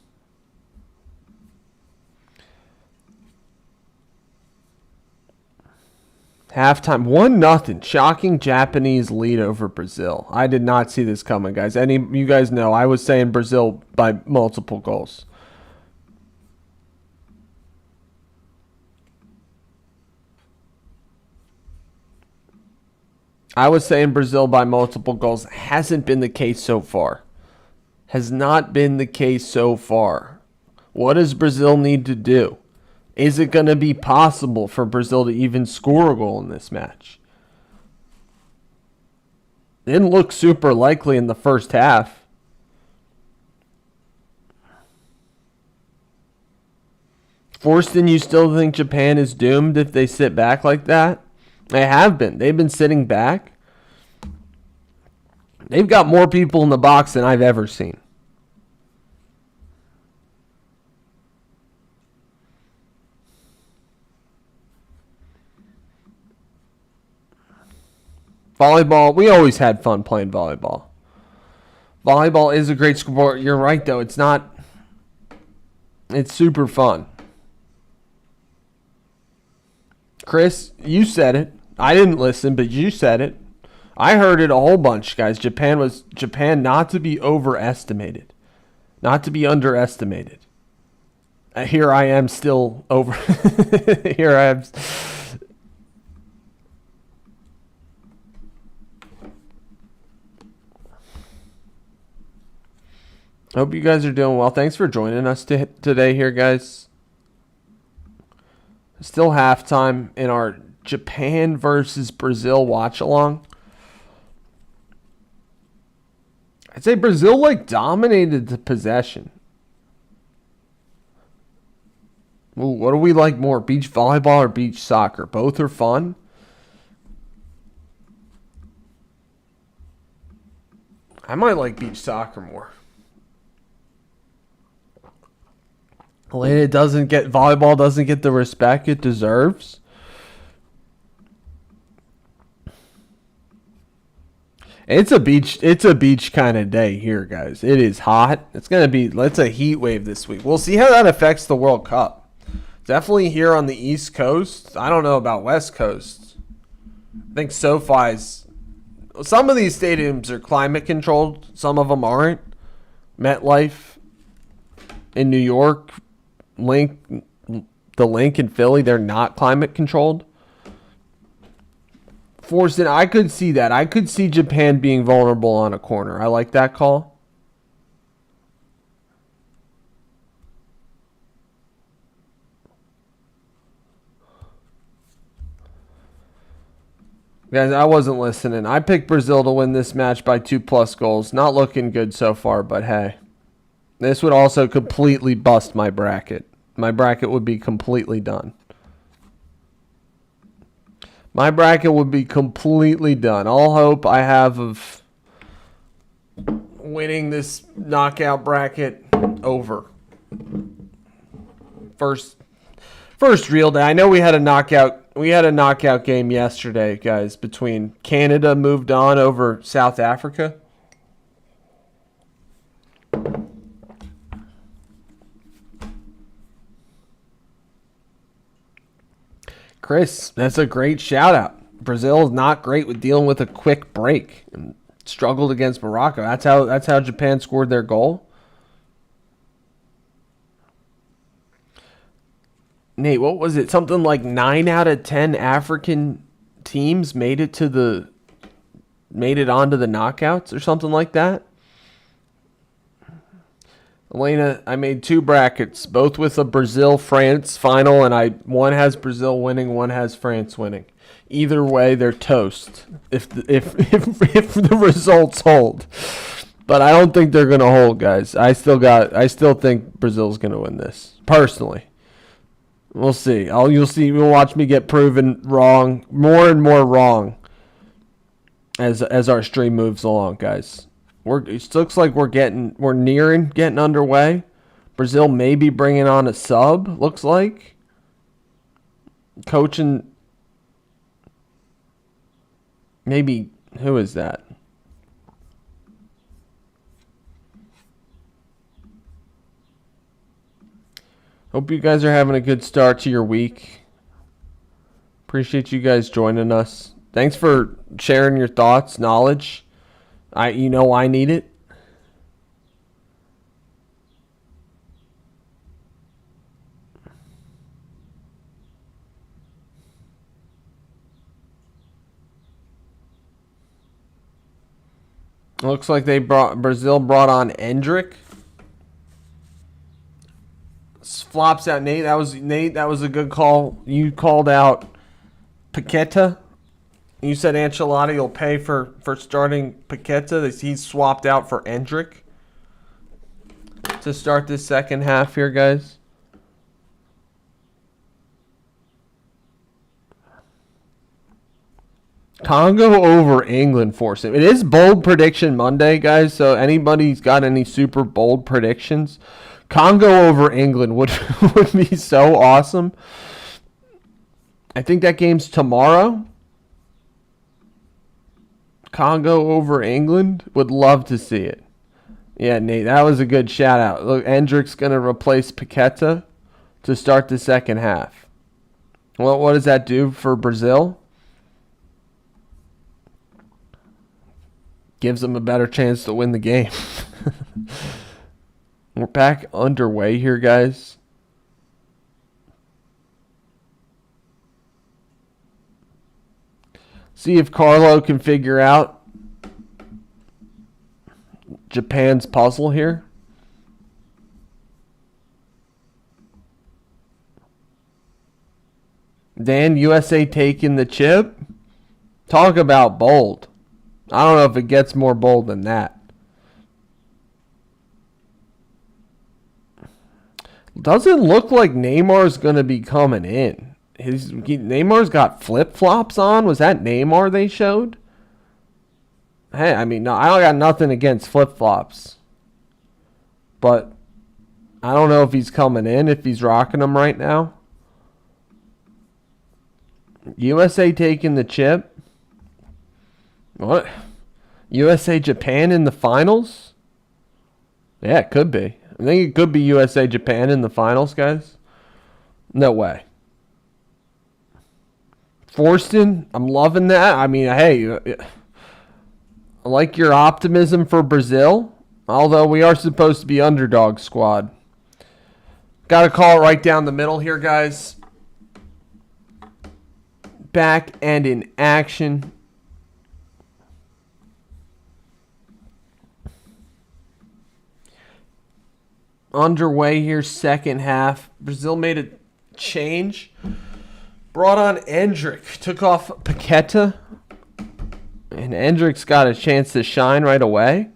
Halftime, 1-0. Shocking Japanese lead over Brazil. I did not see this coming, guys. You guys know I was saying Brazil by multiple goals. I was saying Brazil by multiple goals. Hasn't been the case so far. Has not been the case so far. What does Brazil need to do? Is it going to be possible for Brazil to even score a goal in this match? Didn't look super likely in the first half. Forston, you still think Japan is doomed if they sit back like that? They have been. They've been sitting back. They've got more people in the box than I've ever seen. Volleyball, we always had fun playing volleyball. Volleyball is a great sport. You're right, though. It's super fun. Chris, you said it. I didn't listen, but you said it. I heard it a whole bunch, guys. Japan not to be overestimated. Not to be underestimated. Here I am still over. Here I am. Hope you guys are doing well. Thanks for joining us today here, guys. Still halftime in our Japan versus Brazil watch-along. I'd say Brazil, dominated the possession. Ooh, what do we like more, beach volleyball or beach soccer? Both are fun. I might like beach soccer more. Volleyball doesn't get the respect it deserves. It's a beach kind of day here, guys. It is hot. It's a heat wave this week. We'll see how that affects the World Cup. Definitely here on the East Coast. I don't know about West Coast. I think SoFi's. Some of these stadiums are climate controlled. Some of them aren't. MetLife in New York. The Link in Philly, they're not climate controlled. Forston, I could see that. I could see Japan being vulnerable on a corner. I like that call. Guys, I wasn't listening. I picked Brazil to win this match by 2+ goals. Not looking good so far, but hey. This would also completely bust my bracket. My bracket would be completely done. My bracket would be completely done. All hope I have of winning this knockout bracket over. First real day. I know we had a knockout game yesterday, guys, between Canada moved on over South Africa. Chris, that's a great shout out. Brazil is not great with dealing with a quick break and struggled against Morocco. That's how Japan scored their goal. Nate, what was it? Something like 9 out of 10 African teams made it onto the knockouts or something like that. Elena, I made 2 brackets, both with a Brazil-France final, and one has Brazil winning, one has France winning. Either way, they're toast if the results hold. But I don't think they're gonna hold, guys. I still think Brazil's gonna win this personally. We'll see. You'll see. You'll watch me get proven wrong, more and more wrong, as our stream moves along, guys. It looks like we're nearing getting underway. Brazil may be bringing on a sub. Looks like coaching. Maybe who is that? Hope you guys are having a good start to your week. Appreciate you guys joining us. Thanks for sharing your thoughts, knowledge. I need it. Looks like Brazil brought on Endrick. Flops out Nate. That was a good call. You called out Paqueta. You said Ancelotti will pay for starting Paqueta. He's swapped out for Endrick to start this second half here, guys. Congo over England force him. It is bold prediction Monday, guys. So anybody's got any super bold predictions? Congo over England would be so awesome. I think that game's tomorrow. Congo over England. Would love to see it. Yeah, Nate, that was a good shout out. Look, Endrick's going to replace Paqueta to start the second half. Well, what does that do for Brazil? Gives them a better chance to win the game. We're back underway here, guys. See if Carlo can figure out Japan's puzzle here. Dan, USA taking the chip. Talk about bold. I don't know if it gets more bold than that. Doesn't look like Neymar's going to be coming in. Neymar's got flip-flops on. Was that Neymar they showed? Hey, I mean, no, I don't got nothing against flip-flops. But I don't know if he's coming in, if he's rocking them right now. USA taking the chip. What? USA Japan in the finals? Yeah, it could be. I think it could be USA Japan in the finals, guys. No way. Forston, I'm loving that. I mean, hey, I like your optimism for Brazil, although we are supposed to be underdog squad. Got to call it right down the middle here, guys. Back and in action. Underway here, second half. Brazil made a change. Brought on Endrick. Took off Paqueta. And Endrick's got a chance to shine right away.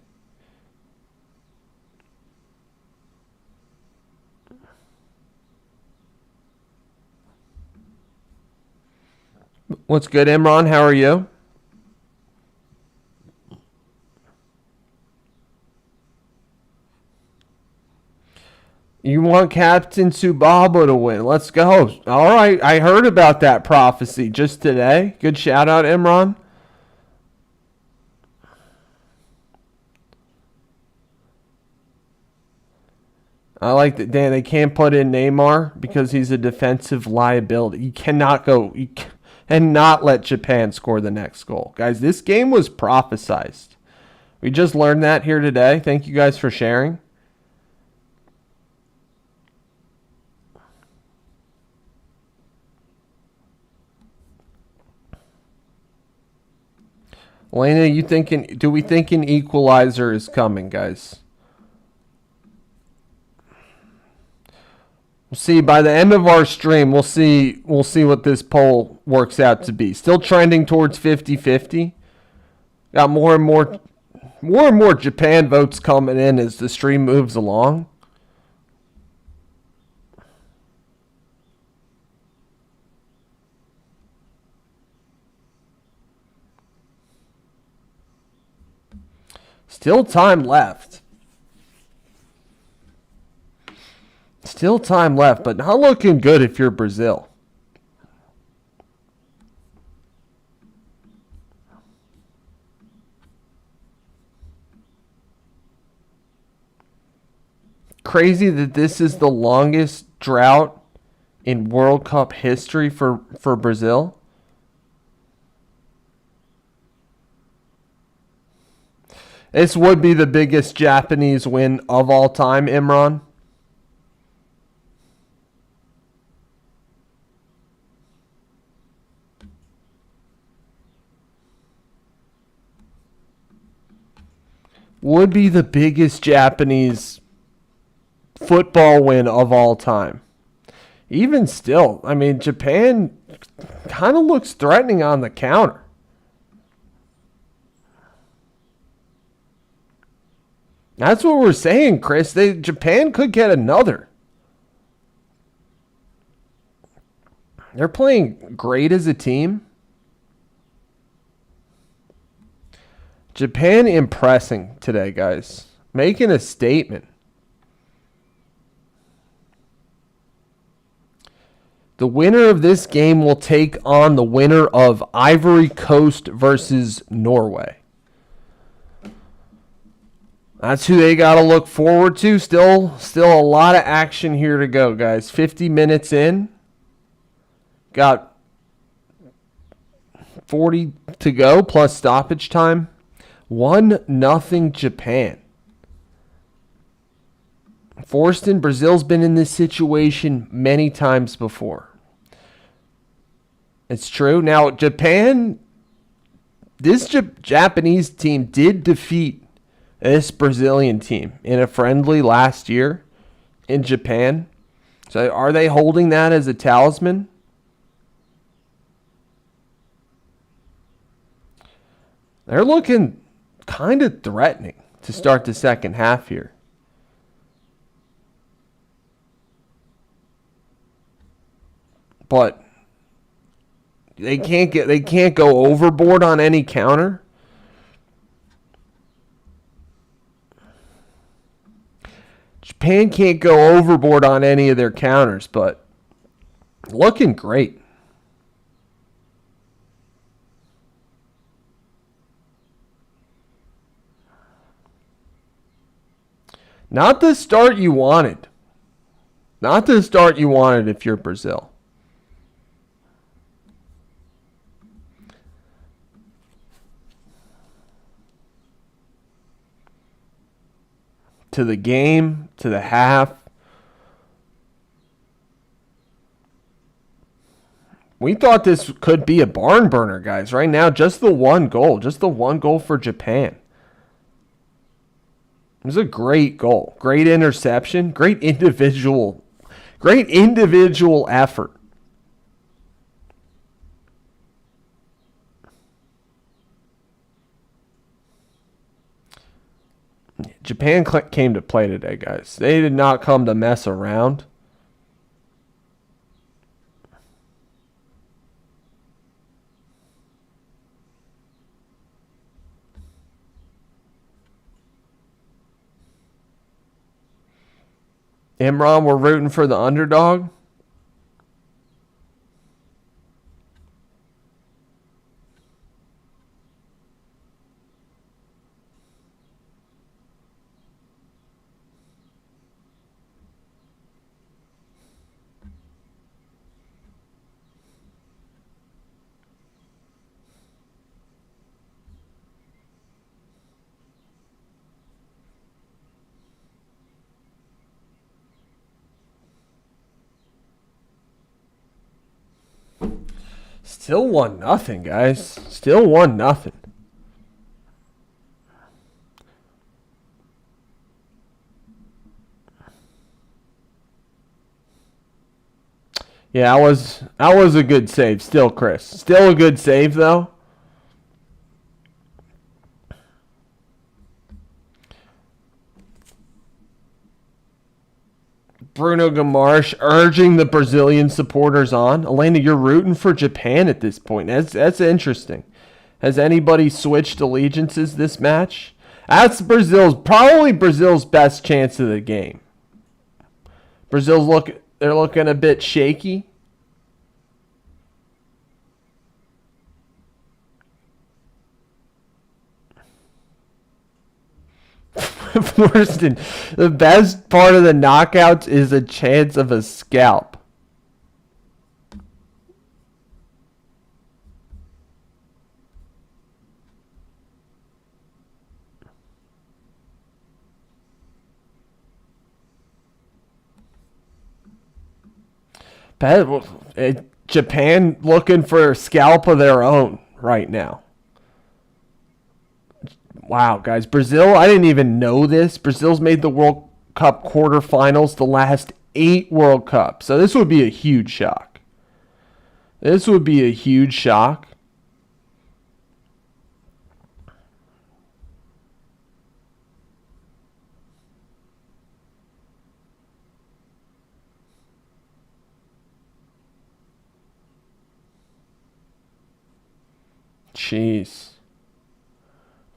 What's good, Imran? How are you? You want Captain Tsubaba to win. Let's go. All right. I heard about that prophecy just today. Good shout out, Imran. I like that, Dan. They can't put in Neymar because he's a defensive liability. You cannot go and not let Japan score the next goal. Guys, this game was prophesized. We just learned that here today. Thank you guys for sharing. Elena, do we think an equalizer is coming, guys? We'll see by the end of our stream. We'll see what this poll works out to be. Still trending towards 50-50. Got more and more Japan votes coming in as the stream moves along. Still time left. Still time left, but not looking good if you're Brazil. Crazy that this is the longest drought in World Cup history for Brazil. This would be the biggest Japanese win of all time, Imran. Would be the biggest Japanese football win of all time. Even still, I mean, Japan kind of looks threatening on the counter. That's what we're saying, Chris. Japan could get another. They're playing great as a team. Japan impressing today, guys. Making a statement. The winner of this game will take on the winner of Ivory Coast versus Norway. That's who they got to look forward to. Still a lot of action here to go, guys. 50 minutes in. Got 40 to go plus stoppage time. 1-0 Japan. Forston, Brazil's been in this situation many times before. It's true. Now, Japan, this Japanese team did defeat this Brazilian team in a friendly last year in Japan. So are they holding that as a talisman? They're looking kind of threatening to start the second half here. But they can't go overboard on any counter. Japan can't go overboard on any of their counters, but looking great. Not the start you wanted. Not the start you wanted if you're Brazil. To the game, to the half. We thought this could be a barn burner, guys. Right now, just the one goal. Just the one goal for Japan. It was a great goal. Great interception. Great individual effort. Japan came to play today, guys. They did not come to mess around. Imran, we're rooting for the underdog. Still 1-0, guys. Still 1-0. Yeah, that was a good save still, Chris. Still a good save though. Bruno Guimaraes urging the Brazilian supporters on. Elena, you're rooting for Japan at this point. That's interesting. Has anybody switched allegiances this match? That's probably Brazil's best chance of the game. They're looking a bit shaky. Worston, the best part of the knockouts is a chance of a scalp. Japan looking for a scalp of their own right now. Wow, guys. Brazil, I didn't even know this. Brazil's made the World Cup quarterfinals the last 8 World Cups. So this would be a huge shock. This would be a huge shock. Jeez.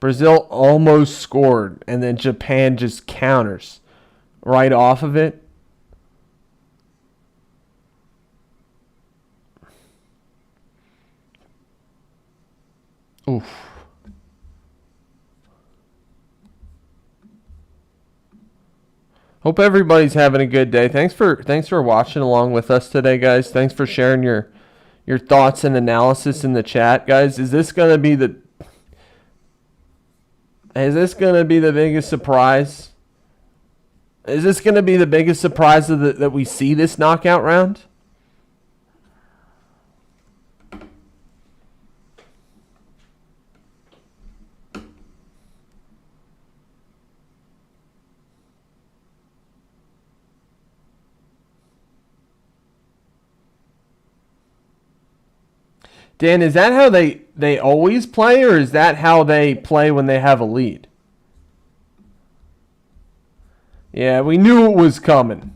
Brazil almost scored, and then Japan just counters right off of it. Oof. Hope everybody's having a good day. Thanks for watching along with us today, guys. Thanks for sharing your thoughts and analysis in the chat, guys. Is this gonna be the biggest surprise? Is this going to be the biggest surprise that we see this knockout round? Dan, is that how they always play, or is that how they play when they have a lead? Yeah, we knew it was coming.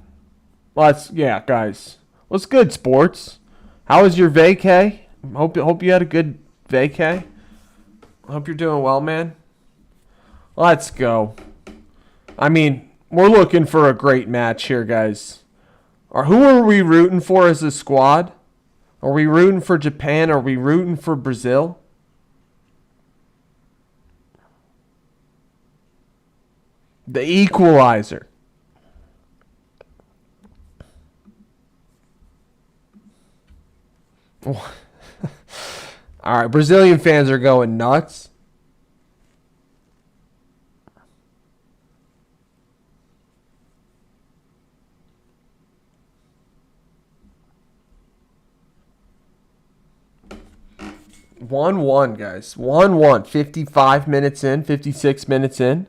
Yeah, guys. What's good, sports? How was your vacay? Hope you had a good vacay. Hope you're doing well, man. Let's go. I mean, we're looking for a great match here, guys. Who are we rooting for as a squad? Are we rooting for Japan? Are we rooting for Brazil? The equalizer. All right, Brazilian fans are going nuts. One, guys. 1-1. 55 minutes in, 56 minutes in.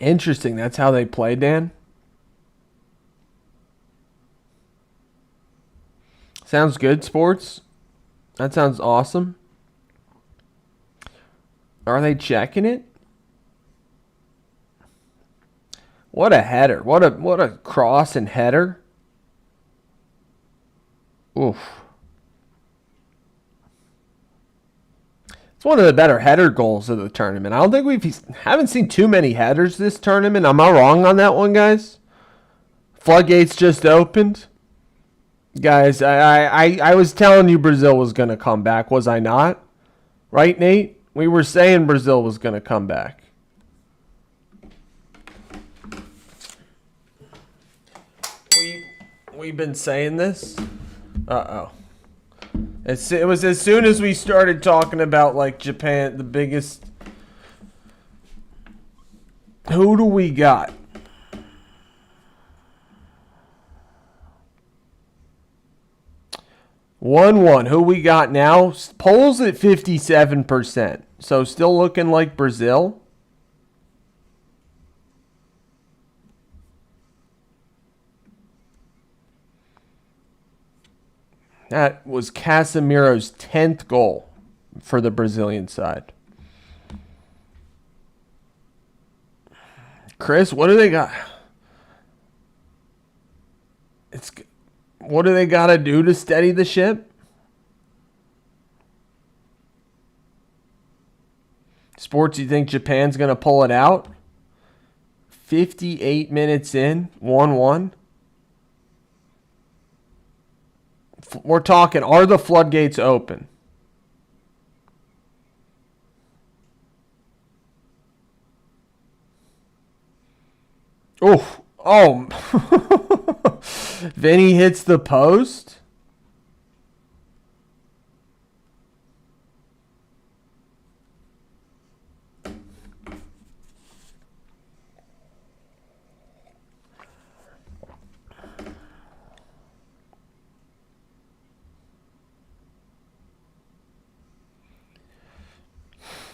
Interesting. That's how they play, Dan. Sounds good, sports. That sounds awesome. Are they checking it? What a header. What a cross and header. Oof. It's one of the better header goals of the tournament. I don't think we haven't seen too many headers this tournament. Am I wrong on that one, guys? Floodgates just opened. Guys, I was telling you Brazil was going to come back, was I not? Right, Nate? We were saying Brazil was going to come back. We've been saying this? Uh-oh. It was as soon as we started talking about, like, Japan, the biggest... Who do we got? One. Who we got now? Polls at 57%. So still looking like Brazil. That was Casemiro's 10th goal for the Brazilian side. Chris, what do they got? What do they got to do to steady the ship? Sports, you think Japan's going to pull it out? 58 minutes in, 1-1. We're talking, are the floodgates open? Oh. Vinny hits the post.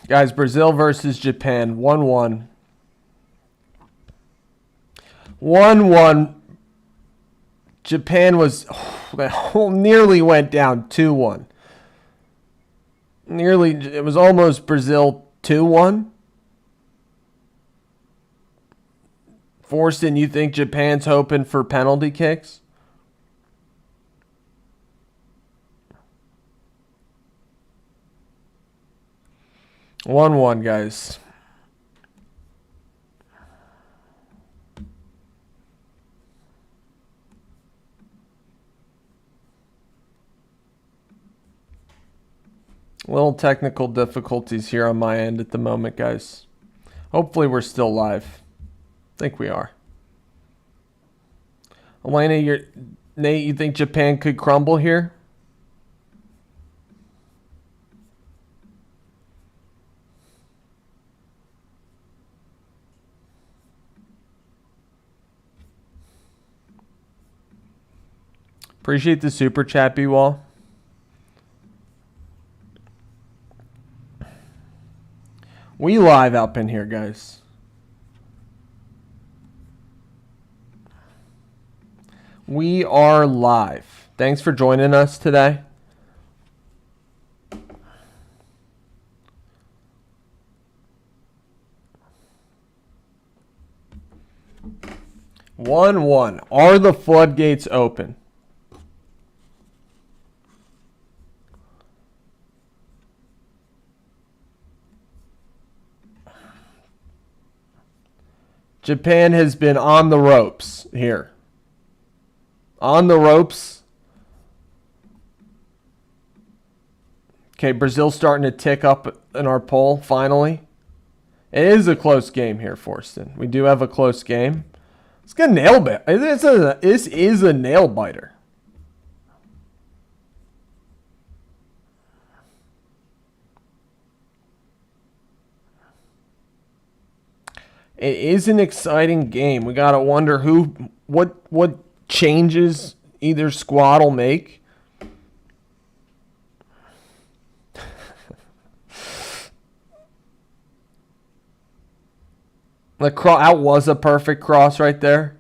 Guys, Brazil versus Japan, 1-1. 1-1. Japan was nearly went down 2-1. It was almost Brazil 2-1. Forston, you think Japan's hoping for penalty kicks? One, guys. Little technical difficulties here on my end at the moment, guys. Hopefully we're still live. I think we are. Elena, Nate, you think Japan could crumble here? Appreciate the super chat, B-Wall. We live up in here, guys. We are live. Thanks for joining us today. One. Are the floodgates open? Japan has been on the ropes here. On the ropes. Okay, Brazil's starting to tick up in our poll, finally. It is a close game here, Forston. We do have a close game. It's a nail biter. This is a nail biter. It is an exciting game. We gotta wonder what changes either squad will make. That was a perfect cross right there.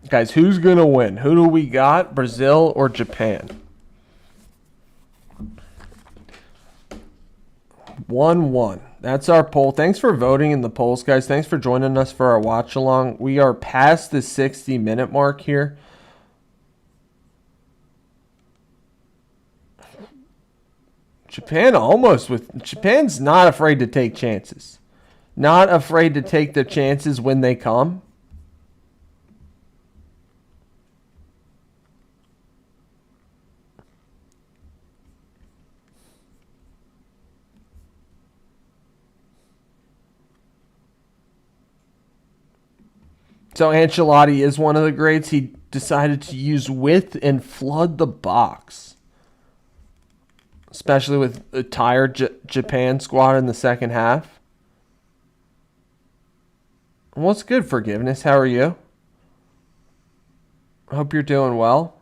Guys, who's going to win? Who do we got? Brazil or Japan? 1-1. That's our poll. Thanks for voting in the polls, guys. Thanks for joining us for our watch along. We are past the 60-minute mark here. Japan's not afraid to take chances. Not afraid to take the chances when they come. So Ancelotti is one of the greats. He decided to use width and flood the box. Especially with a tired Japan squad in the second half. What's good, Forgiveness? How are you? Hope you're doing well.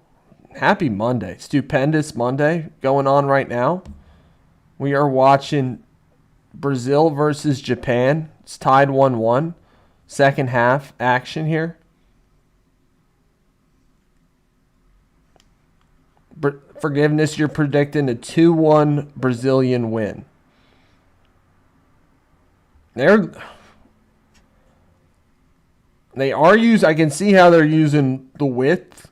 Happy Monday. Stupendous Monday going on right now. We are watching Brazil versus Japan. It's tied 1-1. Second half action here. Forgiveness, you're predicting a 2-1 Brazilian win. They are using. I can see how they're using the width,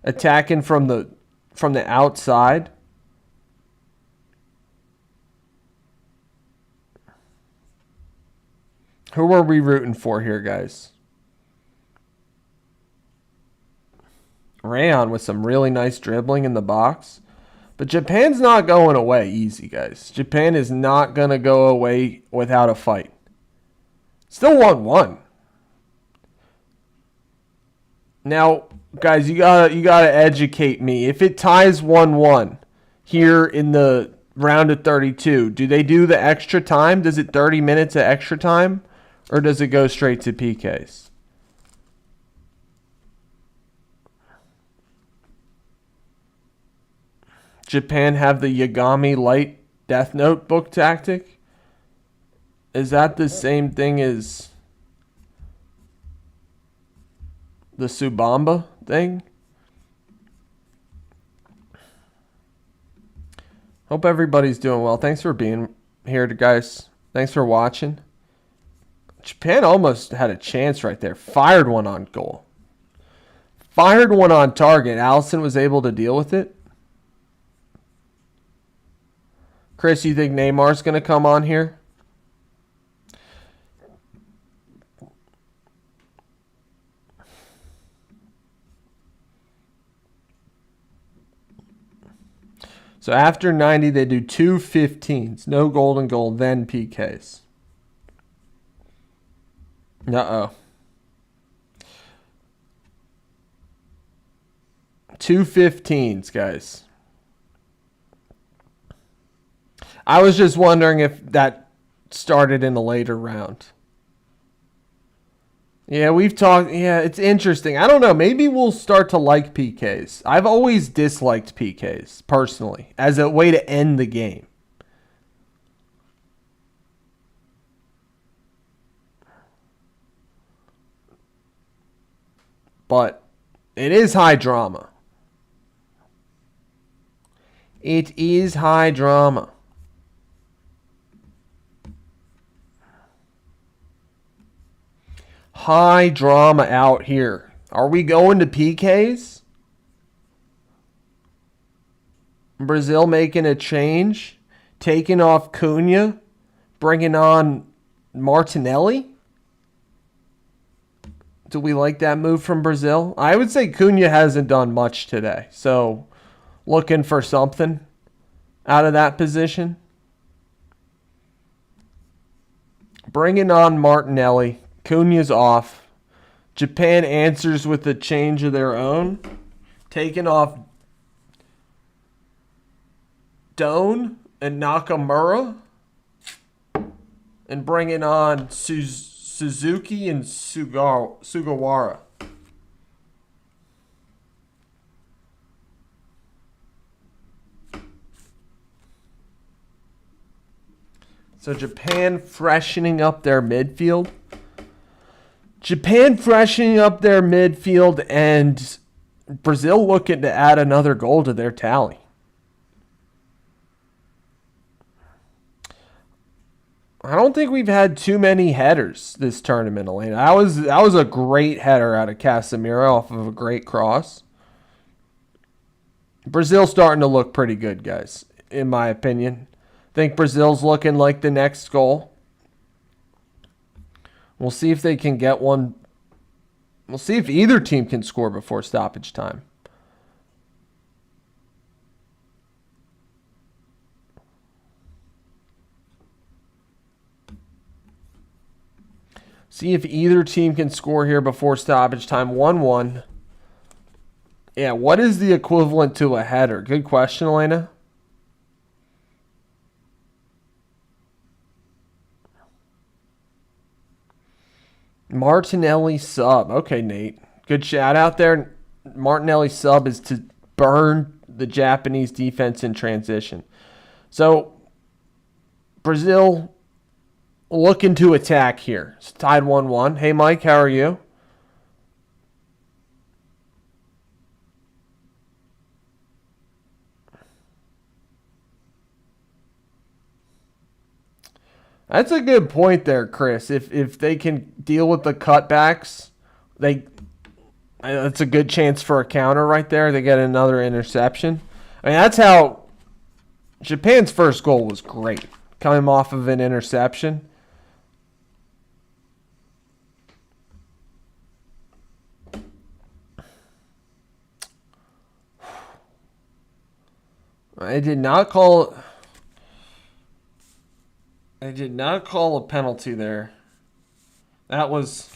attacking from the outside. Who are we rooting for here, guys? Rayon with some really nice dribbling in the box. But Japan's not going away easy, guys. Japan is not going to go away without a fight. Still 1-1. Now, guys, you gotta educate me. If it ties 1-1 here in the round of 32, do they do the extra time? Does it 30 minutes of extra time? Or does it go straight to PKs? Japan have the Yagami Light Death Note book tactic? Is that the same thing as the Subamba thing? Hope everybody's doing well. Thanks for being here, guys. Thanks for watching. Japan almost had a chance right there. Fired one on goal. Fired one on target. Allison was able to deal with it. Chris, you think Neymar's going to come on here? So after 90, they do 2 15s. No golden goal, then PKs. Uh-oh. 2 15s, guys. I was just wondering if that started in a later round. Yeah, we've talked. Yeah, it's interesting. I don't know. Maybe we'll start to like PKs. I've always disliked PKs, personally, as a way to end the game. But it is high drama. It is high drama. High drama out here. Are we going to PKs? Brazil making a change. Taking off Cunha. Bringing on Martinelli. Do we like that move from Brazil? I would say Cunha hasn't done much today. So, looking for something out of that position. Bringing on Martinelli. Cunha's off. Japan answers with a change of their own. Taking off Doan and Nakamura. And bringing on Suzuki and Sugawara. So Japan freshening up their midfield. And Brazil looking to add another goal to their tally. I don't think we've had too many headers this tournament, Elena. That was a great header out of Casemiro off of a great cross. Brazil's starting to look pretty good, guys, in my opinion. I think Brazil's looking like the next goal. We'll see if they can get one. We'll see if either team can score before stoppage time. See if either team can score here before stoppage time. 1-1. Yeah, what is the equivalent to a header? Good question, Elena. Martinelli sub. Okay, Nate. Good shout out there. Martinelli sub is to burn the Japanese defense in transition. So, Brazil looking to attack here. It's tied 1-1. Hey, Mike, how are you? That's a good point there, Chris. If they can deal with the cutbacks, that's a good chance for a counter right there. They get another interception. I mean, that's how Japan's first goal was great, coming off of an interception. I did not call a penalty there. That was...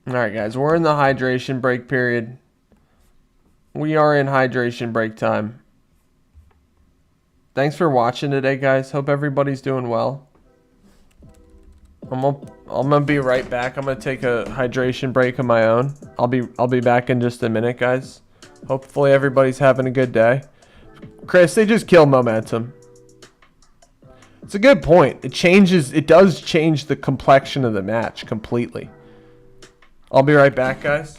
All right, guys, we're in the hydration break period. We are in hydration break time. Thanks for watching today, guys. Hope everybody's doing well. I'm gonna be right back. I'm gonna take a hydration break of my own. I'll be back in just a minute, guys. Hopefully everybody's having a good day. Chris, they just kill momentum. It's a good point. It does change the complexion of the match completely. I'll be right back, guys.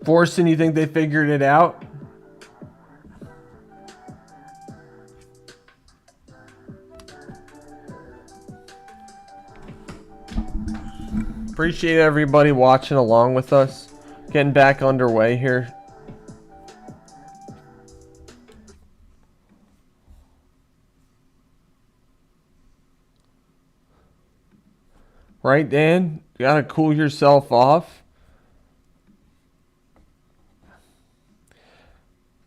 Forson, you think they figured it out? Appreciate everybody watching along with us. Getting back underway here. Right, Dan? You gotta cool yourself off.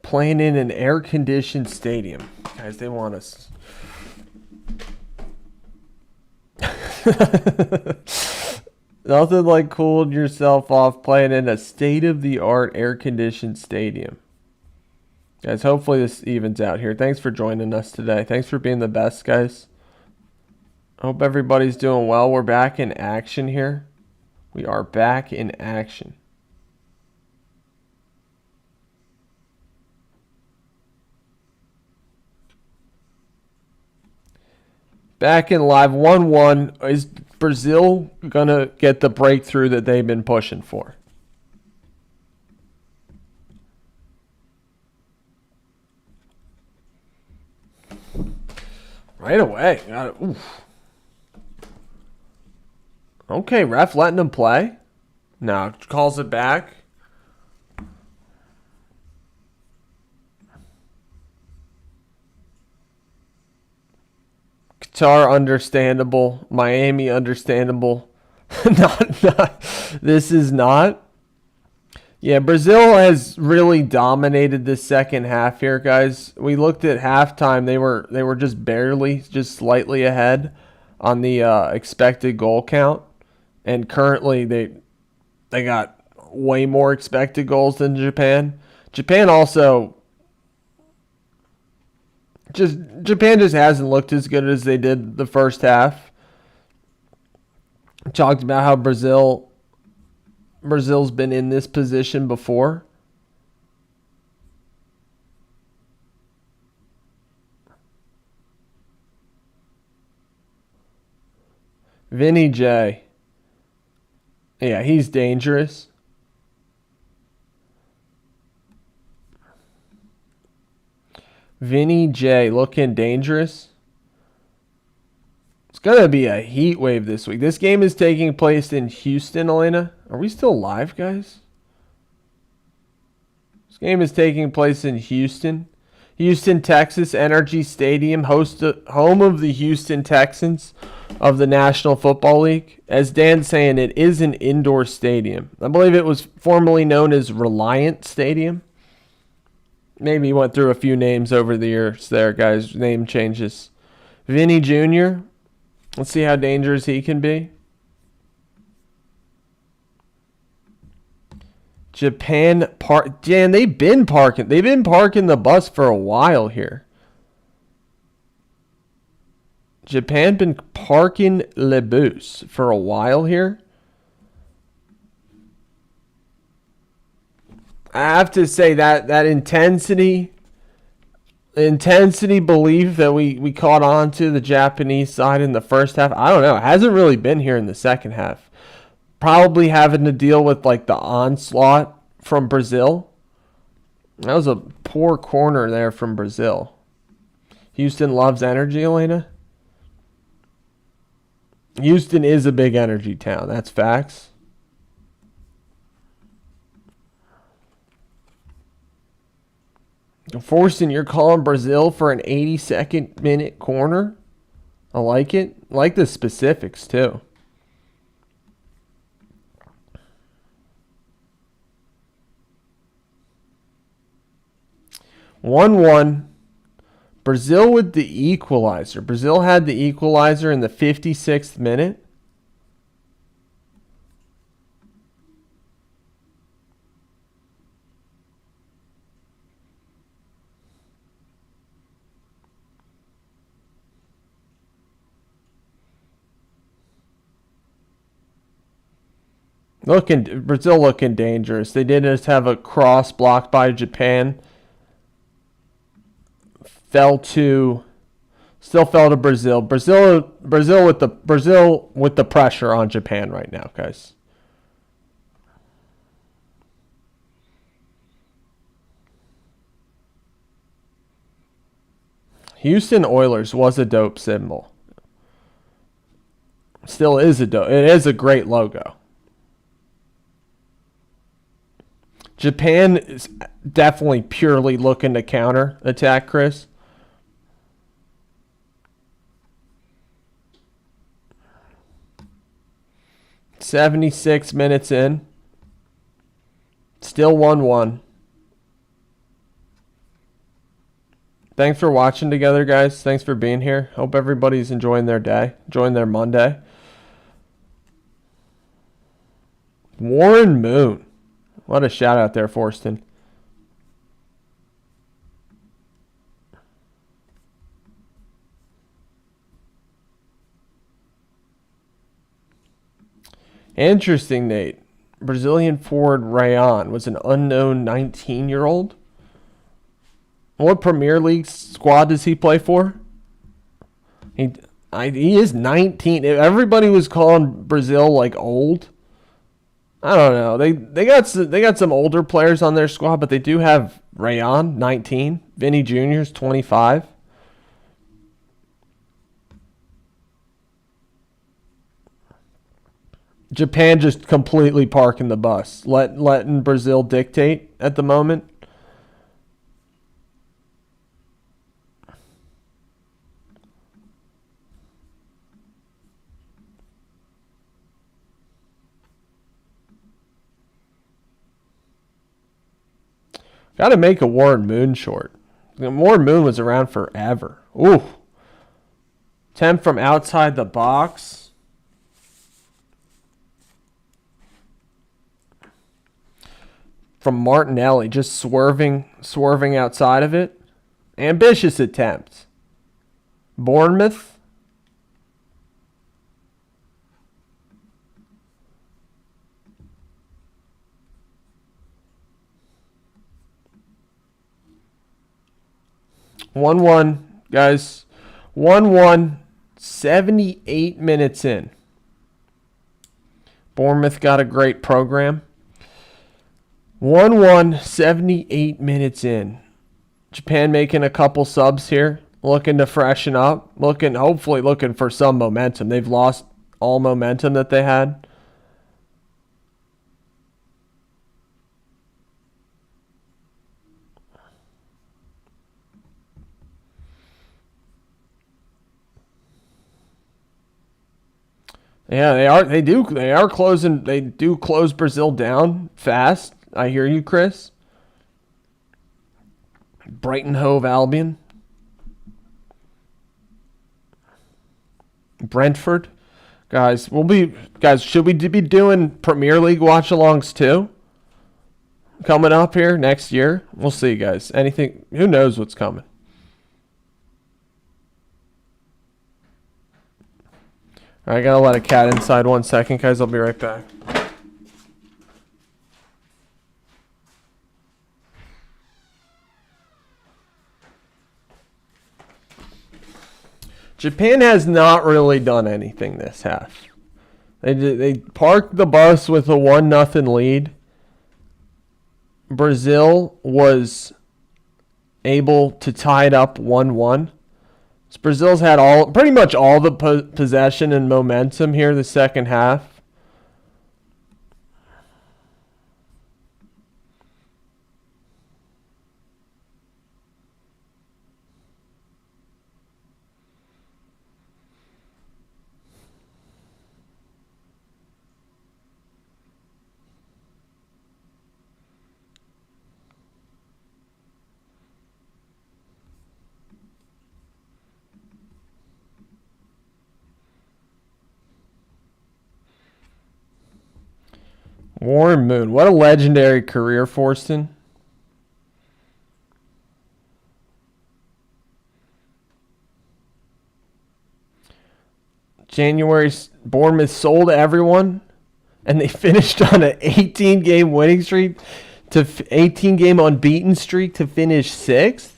Playing in an air-conditioned stadium. Guys, they want us. Nothing like cooling yourself off playing in a state-of-the-art air-conditioned stadium. Guys, hopefully this evens out here. Thanks for joining us today. Thanks for being the best, guys. Hope everybody's doing well. We're back in action here. We are back in action. Back in live 1-1. Is Brazil going to get the breakthrough that they've been pushing for? Right away. Got it. Oof. Okay, ref letting him play. No, calls it back. Qatar, understandable. Miami, understandable. not. This is not. Yeah, Brazil has really dominated this second half here, guys. We looked at halftime; they were just slightly ahead on the expected goal count, and currently they got way more expected goals than Japan. Japan just hasn't looked as good as they did the first half. Talked about how Brazil's been in this position before. Vinny J. Yeah, he's dangerous. Vinny J looking dangerous. It's going to be a heat wave this week. This game is taking place in Houston, Elena. Are we still live, guys? This game is taking place in Houston. Houston, Texas, Energy Stadium, home of the Houston Texans of the National Football League. As Dan's saying, it is an indoor stadium. I believe it was formerly known as Reliant Stadium. Maybe went through a few names over the years there, guys. Name changes. Vinny Jr. Let's see how dangerous he can be. Japan Dan, they've been parking the bus for a while here. Japan been parking le bus for a while here. I have to say that intensity belief that we caught on to the Japanese side in the first half, I don't know. It hasn't really been here in the second half. Probably having to deal with like the onslaught from Brazil. That was a poor corner there from Brazil. Houston loves energy, Elena. Houston is a big energy town. That's facts. Forcing, you're calling Brazil for an 82nd minute corner. I like it. I like the specifics too. 1-1. Brazil with the equalizer. Brazil had the equalizer in the 56th minute. Brazil looking dangerous. They did just have a cross blocked by Japan. Still fell to Brazil. Brazil with the pressure on Japan right now, guys. Houston Oilers was a dope symbol. Still is it is a great logo. Japan is definitely purely looking to counter attack, Chris. "76 minutes in. Still 1-1. Thanks for watching together, guys. Thanks for being here. Hope everybody's enjoying their day, enjoying their Monday. Warren Moon. What a shout out there, Forston. Interesting, Nate. Brazilian forward Rayan was an unknown 19-year-old. What Premier League squad does he play for? He is 19. Everybody was calling Brazil like old. I don't know. They got some older players on their squad, but they do have Rayan, 19. Vinny Jr.'s 25. Japan just completely parking the bus, letting Brazil dictate at the moment. Got to make a Warren Moon short. Warren Moon was around forever. Ooh. 10 from outside the box. From Martinelli, just swerving outside of it. Ambitious attempt. Bournemouth. One, guys. 1-1, 78 minutes in. Bournemouth got a great program. 1-1, 78 minutes in. Japan making a couple subs here, looking to freshen up, hopefully looking for some momentum. They've lost all momentum that they had. Yeah, they are. They are closing. They do close Brazil down fast. I hear you, Chris. Brighton Hove Albion. Brentford. Guys, should we be doing Premier League watch-alongs too? Coming up here next year? We'll see, guys. Who knows what's coming? All right, I gotta let a cat inside 1 second, guys. I'll be right back. Japan has not really done anything this half. They parked the bus with a 1-0 lead. Brazil was able to tie it up 1-1. So Brazil's had pretty much all the possession and momentum here the second half. Warren Moon. What a legendary career, Forston. January, Bournemouth sold everyone, and they finished on an 18-game winning streak to 18-game unbeaten streak to finish 6th.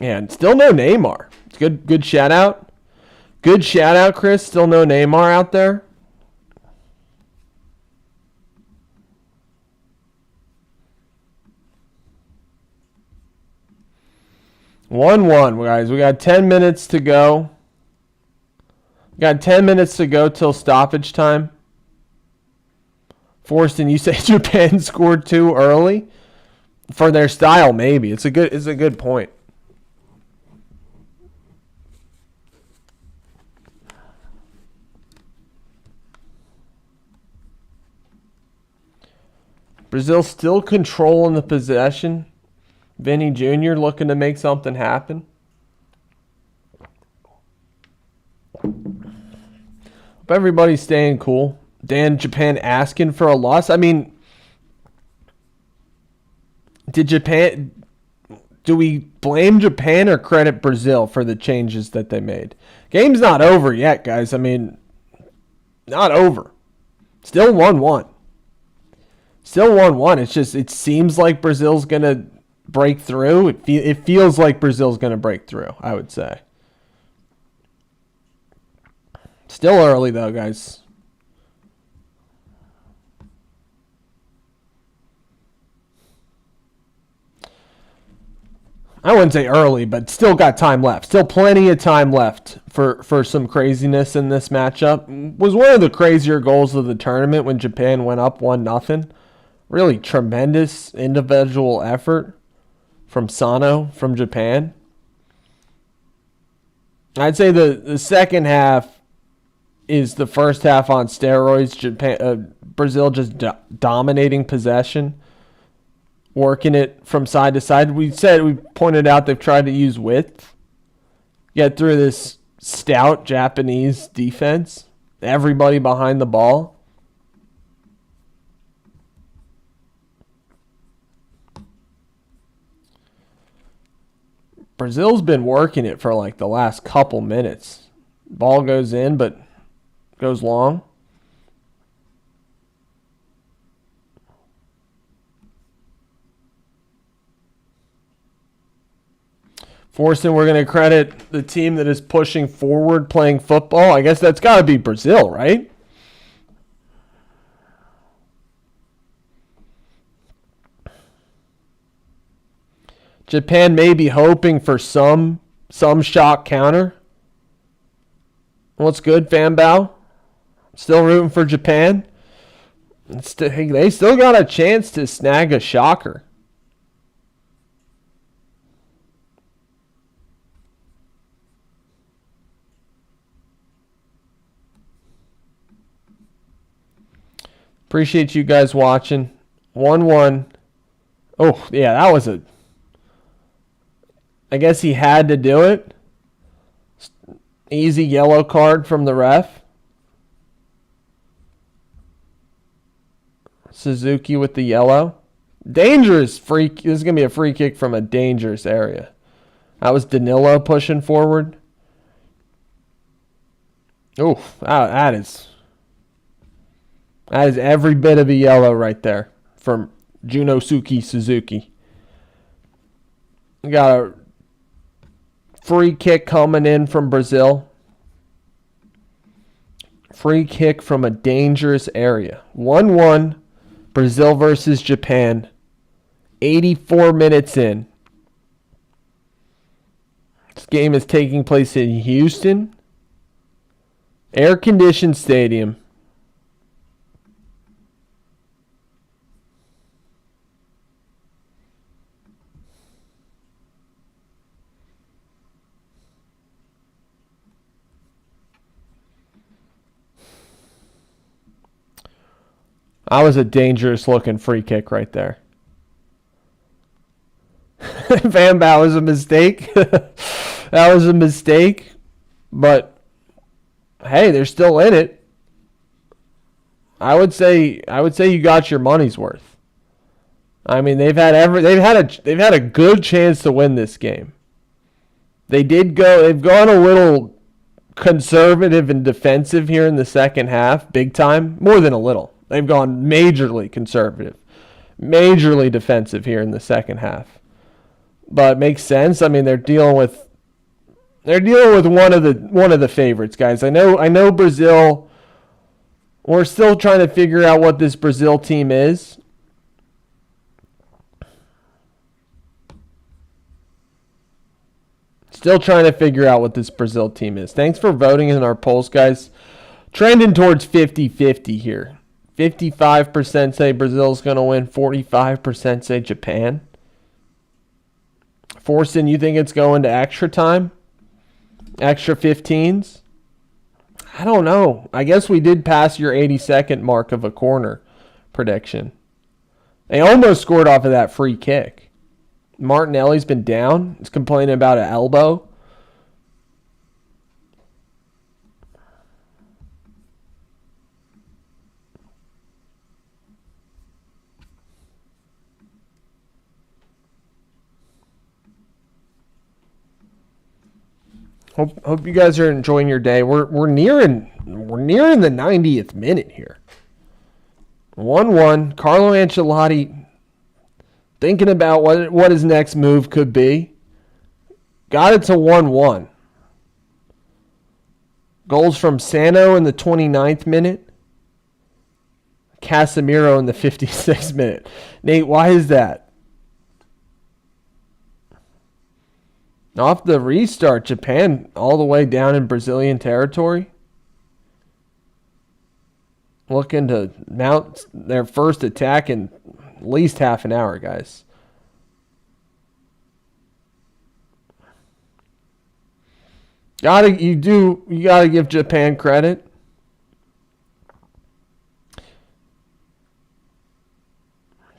Yeah, and still no Neymar. It's good shout out. Good shout out, Chris. Still no Neymar out there. One, guys. We got 10 minutes to go. We got 10 minutes to go till stoppage time. Forston, you say Japan scored too early? For their style, maybe. It's a good point. Brazil still controlling the possession. Vinny Jr. looking to make something happen. Hope everybody's staying cool. Dan, Japan asking for a loss. I mean, do we blame Japan or credit Brazil for the changes that they made? Game's not over yet, guys. I mean, not over. Still 1-1. Still 1-1. It's just, it seems like Brazil's going to break through. It feels like Brazil's going to break through, I would say. Still early, though, guys. I wouldn't say early, but still got time left. Still plenty of time left for some craziness in this matchup. Was one of the crazier goals of the tournament when Japan went up 1-0. Really tremendous individual effort from Sano from Japan. I'd say the second half is the first half on steroids. Brazil just dominating possession, working it from side to side. We pointed out they've tried to use width, get through this stout Japanese defense. Everybody behind the ball. Brazil's been working it for like the last couple minutes. Ball goes in, but goes long. Forreston, we're going to credit the team that is pushing forward, playing football. I guess that's got to be Brazil, right? Japan may be hoping for some shock counter. What's good, Fanbao? Still rooting for Japan. They still got a chance to snag a shocker. Appreciate you guys watching. 1-1. Oh, yeah, that was I guess he had to do it. Easy yellow card from the ref. Suzuki with the yellow. Dangerous free. This is going to be a free kick from a dangerous area. That was Danilo pushing forward. Oh, that is every bit of a yellow right there from Junosuke Suzuki. We got a free kick coming in from Brazil. Free kick from a dangerous area. 1-1, Brazil versus Japan. 84 minutes in. This game is taking place in Houston. Air-conditioned stadium. That was a dangerous looking free kick right there. Van Bao was a mistake. That was a mistake. But hey, they're still in it. I would say you got your money's worth. I mean, they've had a good chance to win this game. They've gone a little conservative and defensive here in the second half, big time, more than a little. They've gone majorly conservative, majorly defensive here in the second half. But it makes sense. I mean, they're dealing with one of the favorites, guys. I know Brazil. We're still trying to figure out what this Brazil team is. Still trying to figure out what this Brazil team is. Thanks for voting in our polls, guys. Trending towards 50-50 here. 55% say Brazil's going to win. 45% say Japan. Forsen, you think it's going to extra time? Extra 15s? I don't know. I guess we did pass your 80-second mark of a corner prediction. They almost scored off of that free kick. Martinelli's been down. He's complaining about an elbow. Hope you guys are enjoying your day. We're nearing the 90th minute here. 1-1. Carlo Ancelotti thinking about what his next move could be. Got it to 1-1. Goals from Sano in the 29th minute. Casemiro in the 56th minute. Nate, why is that? Off the restart, Japan all the way down in Brazilian territory. Looking to mount their first attack in at least half an hour, guys. You gotta give Japan credit.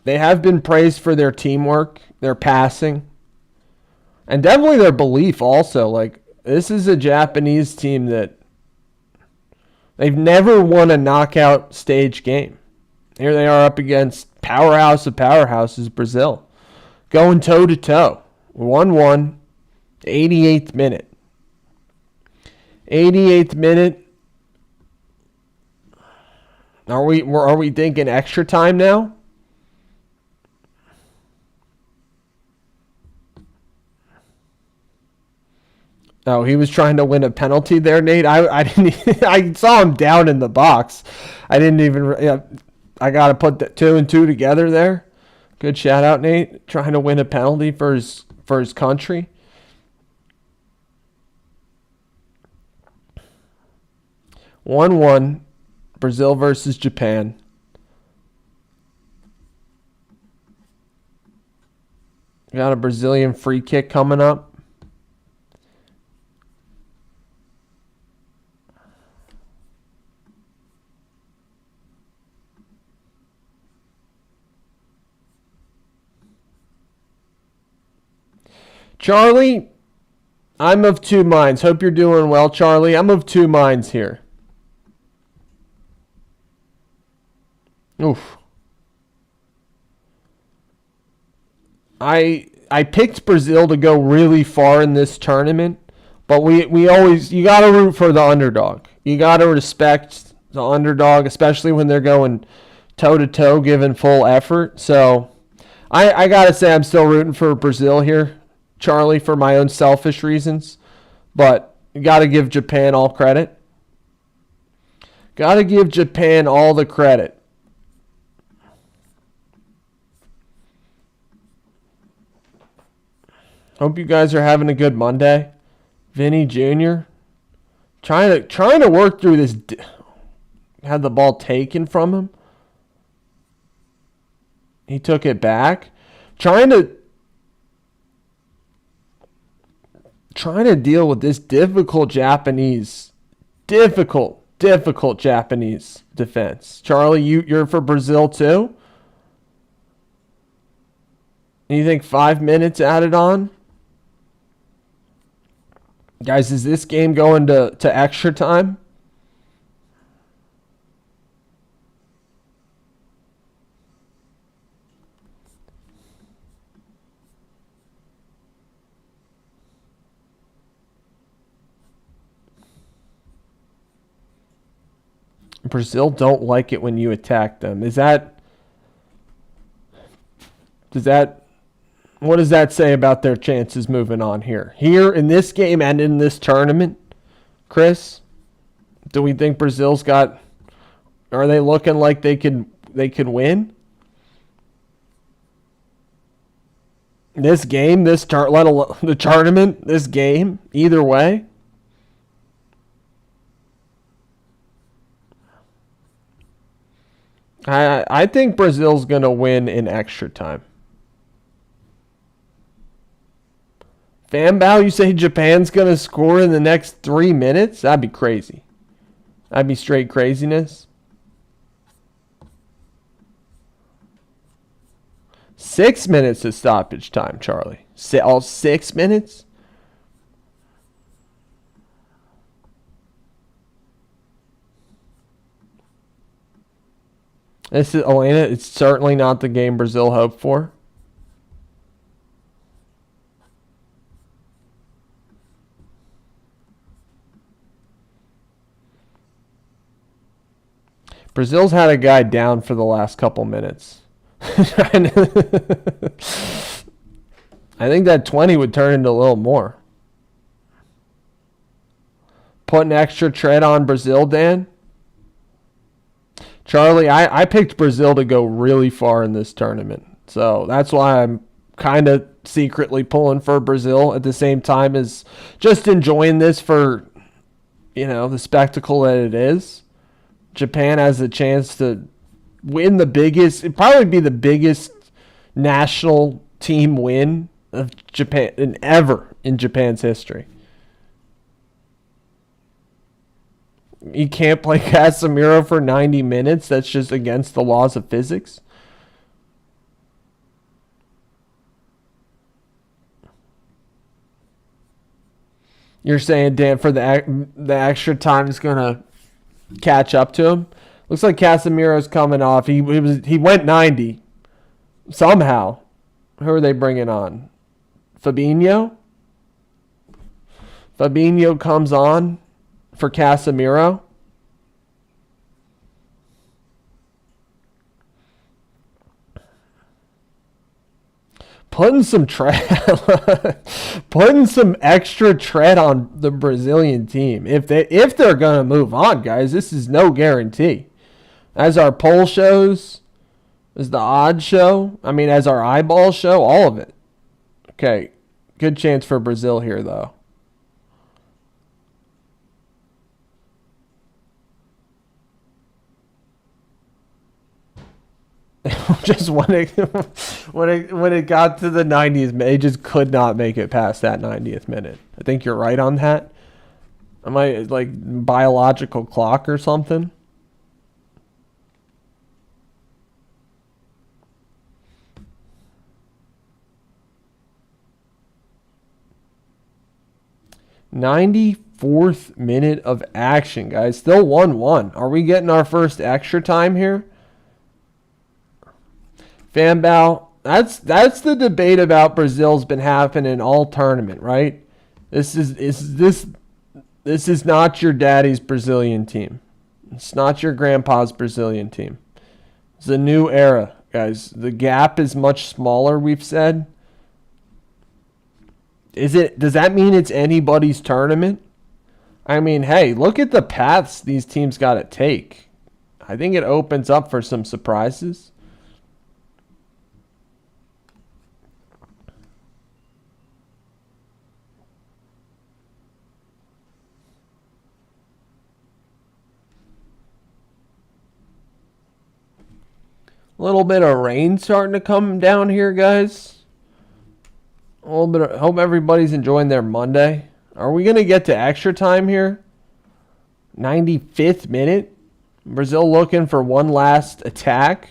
They have been praised for their teamwork, their passing, and definitely their belief also. Like, this is a Japanese team that they've never won a knockout stage game. Here they are up against powerhouse of powerhouses, Brazil, going toe to toe. 1-1, 88th minute. 88th minute. Are we thinking extra time now? Oh, he was trying to win a penalty there, Nate. I didn't. I saw him down in the box. I didn't even. Yeah, I got to put the 2 and 2 together there. Good shout out, Nate. Trying to win a penalty for his country. (1-1), Brazil versus Japan. Got a Brazilian free kick coming up. Charlie, I'm of two minds. Hope you're doing well, Charlie. I'm of two minds here. Oof. I picked Brazil to go really far in this tournament, but we always, you got to root for the underdog. You got to respect the underdog, especially when they're going toe to toe, giving full effort. So I got to say I'm still rooting for Brazil here, Charlie, for my own selfish reasons, but you got to give Japan all credit. Got to give Japan all the credit. Hope you guys are having a good Monday. Vinny Jr. trying to work through this. Had the ball taken from him. He took it back. Trying to deal with this difficult Japanese defense. Charlie, you're for Brazil too? You think 5 minutes added on? Guys, is this game going to extra time? Brazil don't like it when you attack them. What does that say about their chances moving on here? Here in this game and in this tournament, Chris, do we think Brazil's got? Are they looking like they could win this game? Let alone the tournament. This game, either way. I think Brazil's gonna win in extra time. Fanbow, you say Japan's going to score in the next 3 minutes? That'd be crazy. That'd be straight craziness. 6 minutes of stoppage time, Charlie. All 6 minutes? This is Elena. It's certainly not the game Brazil hoped for. Brazil's had a guy down for the last couple minutes. I think that 20 would turn into a little more. Putting extra tread on Brazil, Dan. Charlie, I picked Brazil to go really far in this tournament. So that's why I'm kind of secretly pulling for Brazil at the same time as just enjoying this for, the spectacle that it is. Japan has a chance to win it'd probably be the biggest national team win of Japan ever in Japan's history. You can't play Casemiro for 90 minutes. That's just against the laws of physics. You're saying, Dan, for the extra time is going to catch up to him? Looks like Casemiro's coming off. He went 90 somehow. Who are they bringing on? Fabinho? Fabinho comes on for Casemiro. Putting some extra tread on the Brazilian team. If they're gonna move on, guys, this is no guarantee. As our poll shows, as the odds show, as our eyeballs show, all of it. Okay, good chance for Brazil here, though. Just when it got to the 90th minute, it just could not make it past that 90th minute. I think you're right on that. Am I like biological clock or something? '94th minute of action, guys. Still 1-1. Are we getting our first extra time here? Fanbow, that's the debate about Brazil's been happening all tournament, right? This is not your daddy's Brazilian team. It's not your grandpa's Brazilian team. It's a new era, guys. The gap is much smaller, we've said. Does that mean it's anybody's tournament? Hey, look at the paths these teams got to take. I think it opens up for some surprises. A little bit of rain starting to come down here, guys. A little bit of, hope everybody's enjoying their Monday. Are we going to get to extra time here? 95th minute. Brazil looking for one last attack.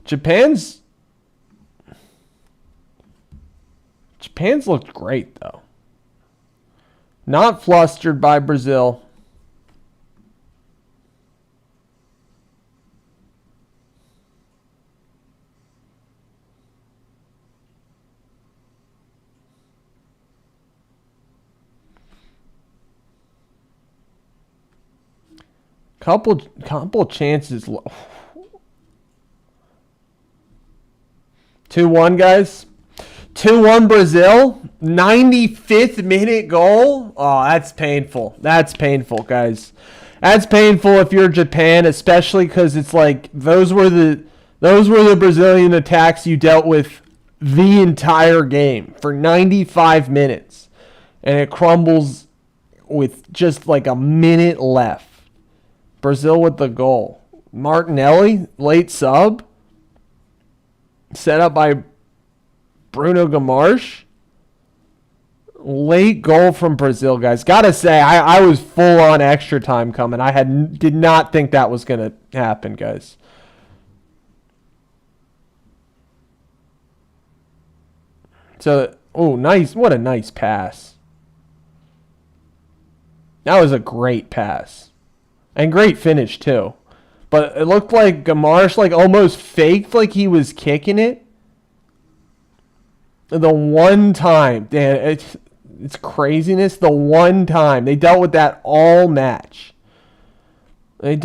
Japan's looked great, though. Not flustered by Brazil. Couple chances. 2-1, guys. 2-1 Brazil. 95th minute goal. Oh, that's painful. That's painful, guys. That's painful if you're Japan, especially because it's like those were the Brazilian attacks you dealt with the entire game for 95 minutes, and it crumbles with just like a minute left. Brazil with the goal. Martinelli, late sub. Set up by Bruno Guimaraes. Late goal from Brazil, guys. Gotta say, I was full on extra time coming. I did not think that was gonna happen, guys. So, nice. What a nice pass. That was a great pass. And great finish, too. But it looked like Guimaraes almost faked like he was kicking it. The one time, Dan, it's craziness. The one time. They dealt with that all match. And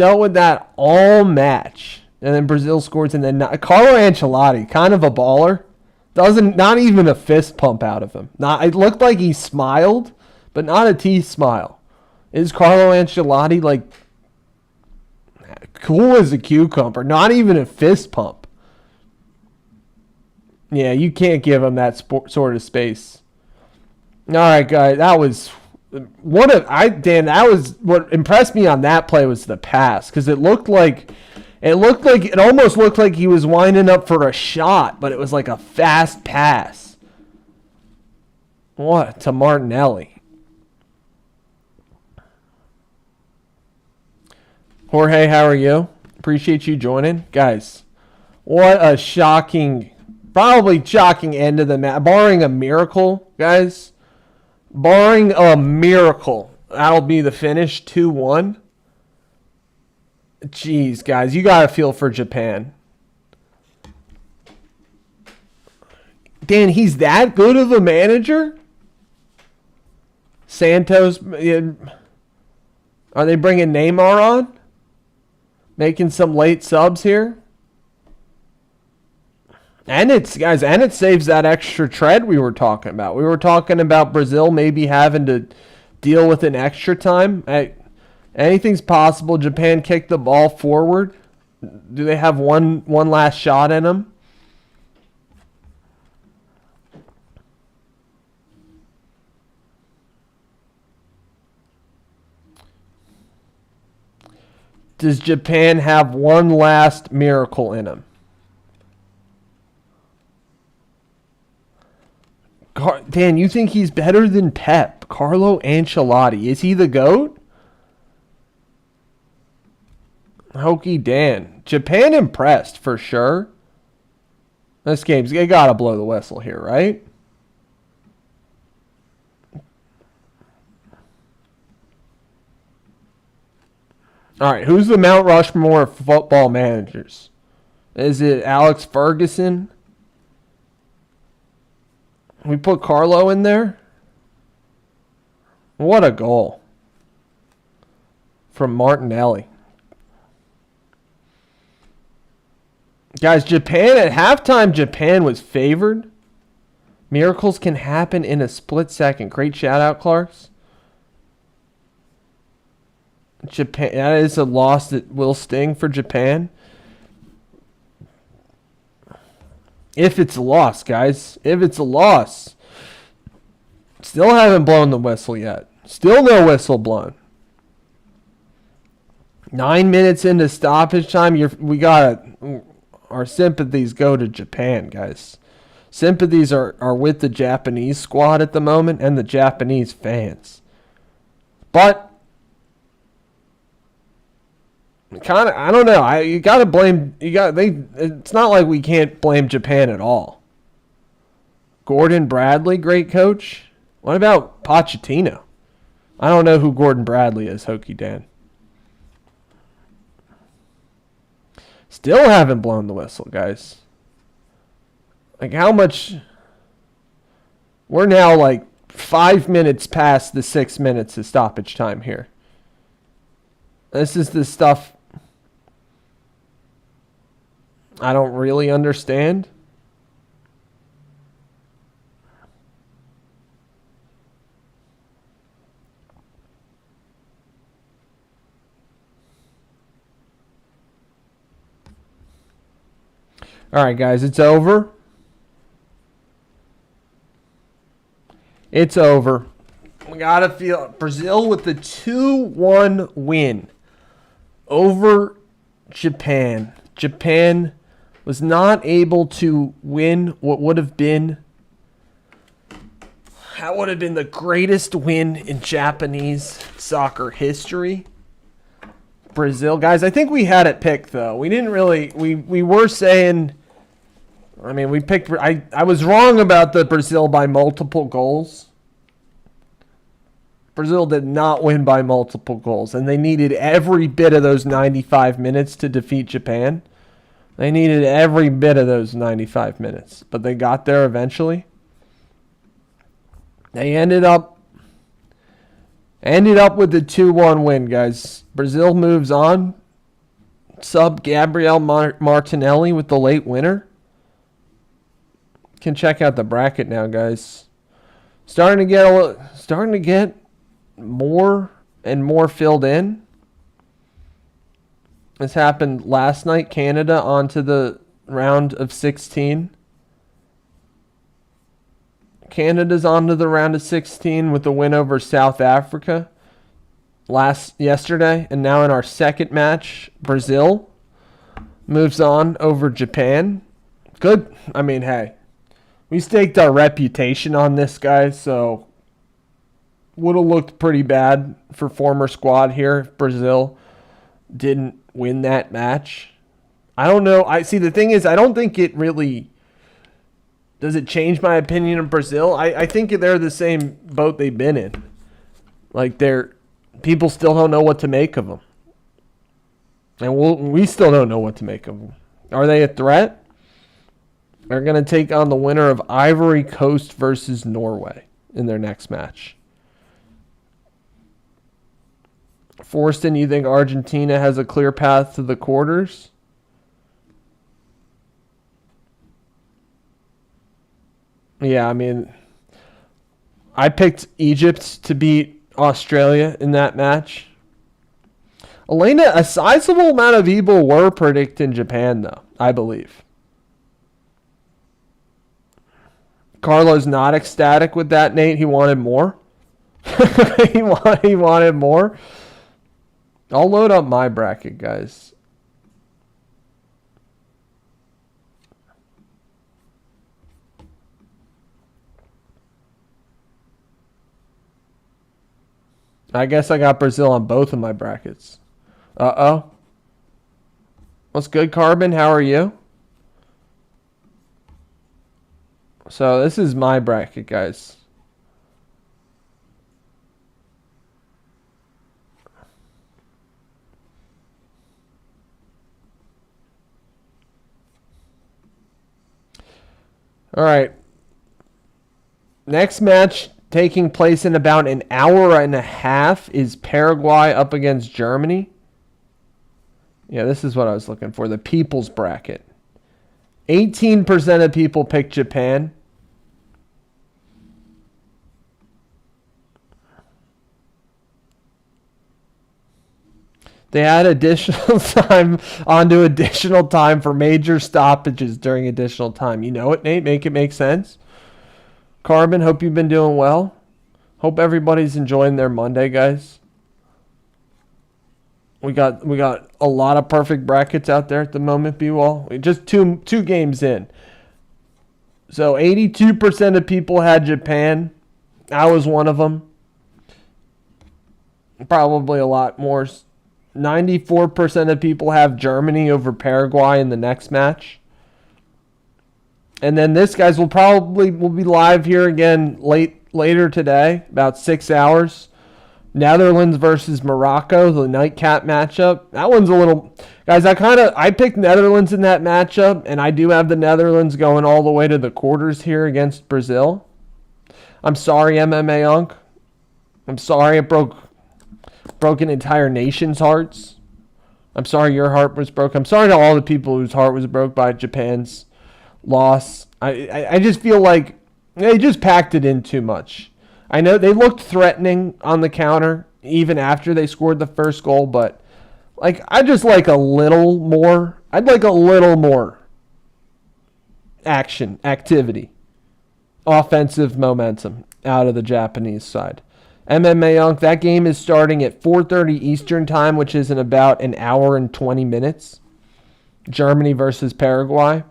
then Brazil scores, and then Carlo Ancelotti, kind of a baller. Not even a fist pump out of him. It looked like he smiled, but not a teeth smile. Is Carlo Ancelotti like cool as a cucumber? Not even a fist pump. Yeah, you can't give him that sort of space. All right, guys, that was what impressed me on that play was the pass, because it almost looked like he was winding up for a shot, but it was like a fast pass. What to Martinelli? Jorge, how are you? Appreciate you joining, guys. What a probably shocking end of the match, barring a miracle, guys. Barring a miracle, that'll be the finish, 2-1. Jeez, guys, you got to feel for Japan. Dan, he's that good of a manager? Santos, are they bringing Neymar on? Making some late subs here? And it saves that extra tread we were talking about. We were talking about Brazil maybe having to deal with an extra time. Anything's possible. Japan kicked the ball forward. Do they have one last shot in them? Does Japan have one last miracle in them? Dan, you think he's better than Pep? Carlo Ancelotti. Is he the GOAT? Hokey Dan. Japan impressed, for sure. This game's... They got to blow the whistle here, right? All right, who's the Mount Rushmore of football managers? Is it Alex Ferguson? We put Carlo in there. What a goal from Martinelli. Guys, Japan at halftime, Japan was favored. Miracles can happen in a split second. Great shout out, Clarks. Japan, that is a loss that will sting for Japan. If it's a loss, guys. If it's a loss. Still haven't blown the whistle yet. Still no whistle blown. 9 minutes into stoppage time. Our sympathies go to Japan, guys. Sympathies are with the Japanese squad at the moment and the Japanese fans. But kind of, I don't know. You got to blame. It's not like we can't blame Japan at all. Gordon Bradley, great coach. What about Pochettino? I don't know who Gordon Bradley is, Hokey Dan. Still haven't blown the whistle, guys. Like, how much? We're now like 5 minutes past the 6 minutes of stoppage time here. This is the stuff I don't really understand. All right, guys, it's over. It's over. We got to feel Brazil with the 2-1 win over Japan. Japan was not able to win what would have been the greatest win in Japanese soccer history. Brazil, guys, I think we had it picked, though. We didn't really, we were saying, I mean, we picked, I was wrong about the Brazil by multiple goals. Brazil did not win by multiple goals, and they needed every bit of those 95 minutes to defeat Japan. They needed every bit of those 95 minutes, but they got there eventually. They ended up with the 2-1 win, guys. Brazil moves on. Sub Gabriel Martinelli with the late winner. can check out the bracket now, guys. Starting to get more and more filled in. This happened last night. Canada onto the round of 16. Canada's onto the round of 16 with a win over South Africa yesterday, and now in our second match, Brazil moves on over Japan. Good. I mean, hey, we staked our reputation on this, guys, so would have looked pretty bad for former squad here if Brazil didn't win that match. I don't know. The thing is, I don't think it really does it change my opinion of Brazil. I think they're the same boat they've been in. Like, people still don't know what to make of them. And we still don't know what to make of them. Are they a threat? They're going to take on the winner of Ivory Coast versus Norway in their next match. Forston, you think Argentina has a clear path to the quarters? Yeah, I mean, I picked Egypt to beat Australia in that match. Elena, a sizable amount of people were predicting Japan, though, I believe. Carlo's not ecstatic with that, Nate. He wanted more. he wanted more. I'll load up my bracket, guys. I guess I got Brazil on both of my brackets. Uh-oh. What's good, Carbon? How are you? So this is my bracket, guys. All right. Next match taking place in about an hour and a half is Paraguay up against Germany. Yeah, this is what I was looking for. The people's bracket. 18% of people picked Japan. They add additional time onto additional time for major stoppages during additional time. You know it, Nate? Make it make sense. Carbon, hope you've been doing well. Hope everybody's enjoying their Monday, guys. We got a lot of perfect brackets out there at the moment, B-Wall. Just two games in. So 82% of people had Japan. I was one of them. Probably a lot more. 94% of people have Germany over Paraguay in the next match. And then this, guys, will be live here again later today, about 6 hours. Netherlands versus Morocco, the nightcap matchup. That one's a little, guys. I picked Netherlands in that matchup, and I do have the Netherlands going all the way to the quarters here against Brazil. I'm sorry, MMA Unk. I'm sorry it broke an entire nation's hearts. I'm sorry your heart was broke. I'm sorry to all the people whose heart was broke by Japan's loss. I just feel like they just packed it in too much. I know they looked threatening on the counter even after they scored the first goal, but I just like a little more. I'd like a little more activity, offensive momentum out of the Japanese side. MMA Unk, that game is starting at 4:30 Eastern time, which is in about an hour and 20 minutes. Germany versus Paraguay.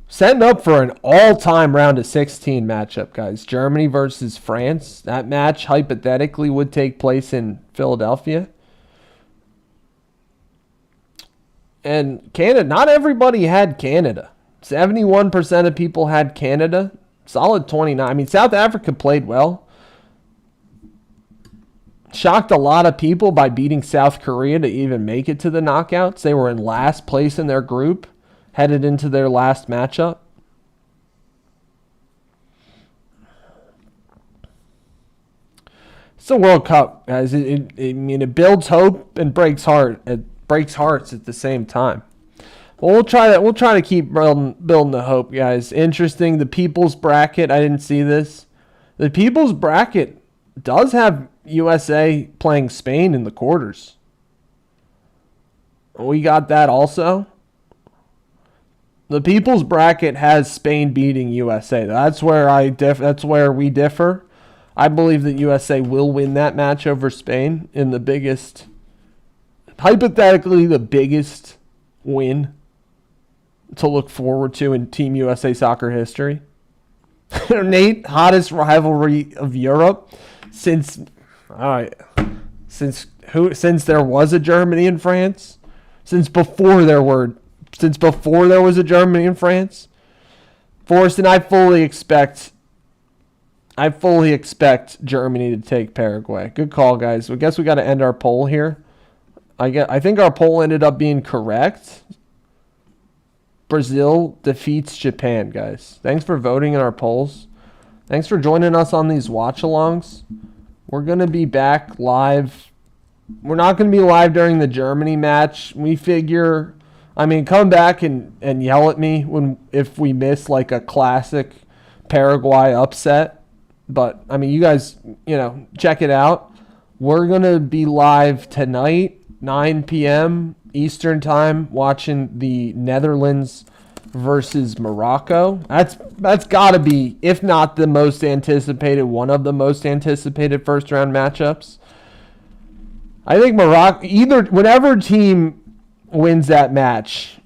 Setting up for an all-time round of 16 matchup, guys. Germany versus France. That match hypothetically would take place in Philadelphia. And Canada, not everybody had Canada. 71% of people had Canada. Solid 29. I mean, South Africa played well. Shocked a lot of people by beating South Korea to even make it to the knockouts. They were in last place in their group, headed into their last matchup. It's the World Cup, guys. It builds hope and breaks hearts at the same time. Well, we'll try to keep building the hope, guys. Interesting. The people's bracket. I didn't see this. The people's bracket does have USA playing Spain in the quarters. We got that also. The people's bracket has Spain beating USA. That's where we differ. I believe that USA will win that match over Spain in the biggest, hypothetically, the biggest win to look forward to in Team USA soccer history. Nate, hottest rivalry of Europe since there was a Germany and France, since before there was a Germany and France. Forrest, and I fully expect Germany to take Paraguay. Good call, guys. I guess we got to end our poll here. I think our poll ended up being correct. Brazil defeats Japan, guys. Thanks for voting in our polls. Thanks for joining us on these watch-alongs. We're going to be back live. We're not going to be live during the Germany match. We figure, come back and yell at me if we miss like a classic Paraguay upset. But, you guys, check it out. We're going to be live tonight, 9 p.m. Eastern time, watching the Netherlands versus Morocco. That's got to be, if not the most anticipated, one of the most anticipated first round matchups. I think Morocco, whatever team wins that match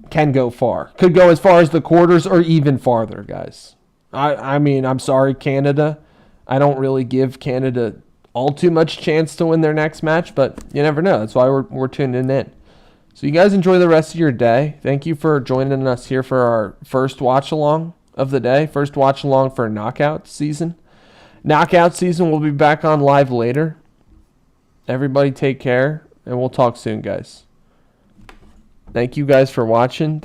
can go far. Could go as far as the quarters or even farther, guys. I'm sorry, Canada. I don't really give Canada all too much chance to win their next match, but you never know. That's why we're tuning in. So you guys enjoy the rest of your day. Thank you for joining us here for our first watch along of the day. First watch along for knockout season. Knockout season, we'll be back on live later. Everybody take care, and we'll talk soon, guys. Thank you guys for watching.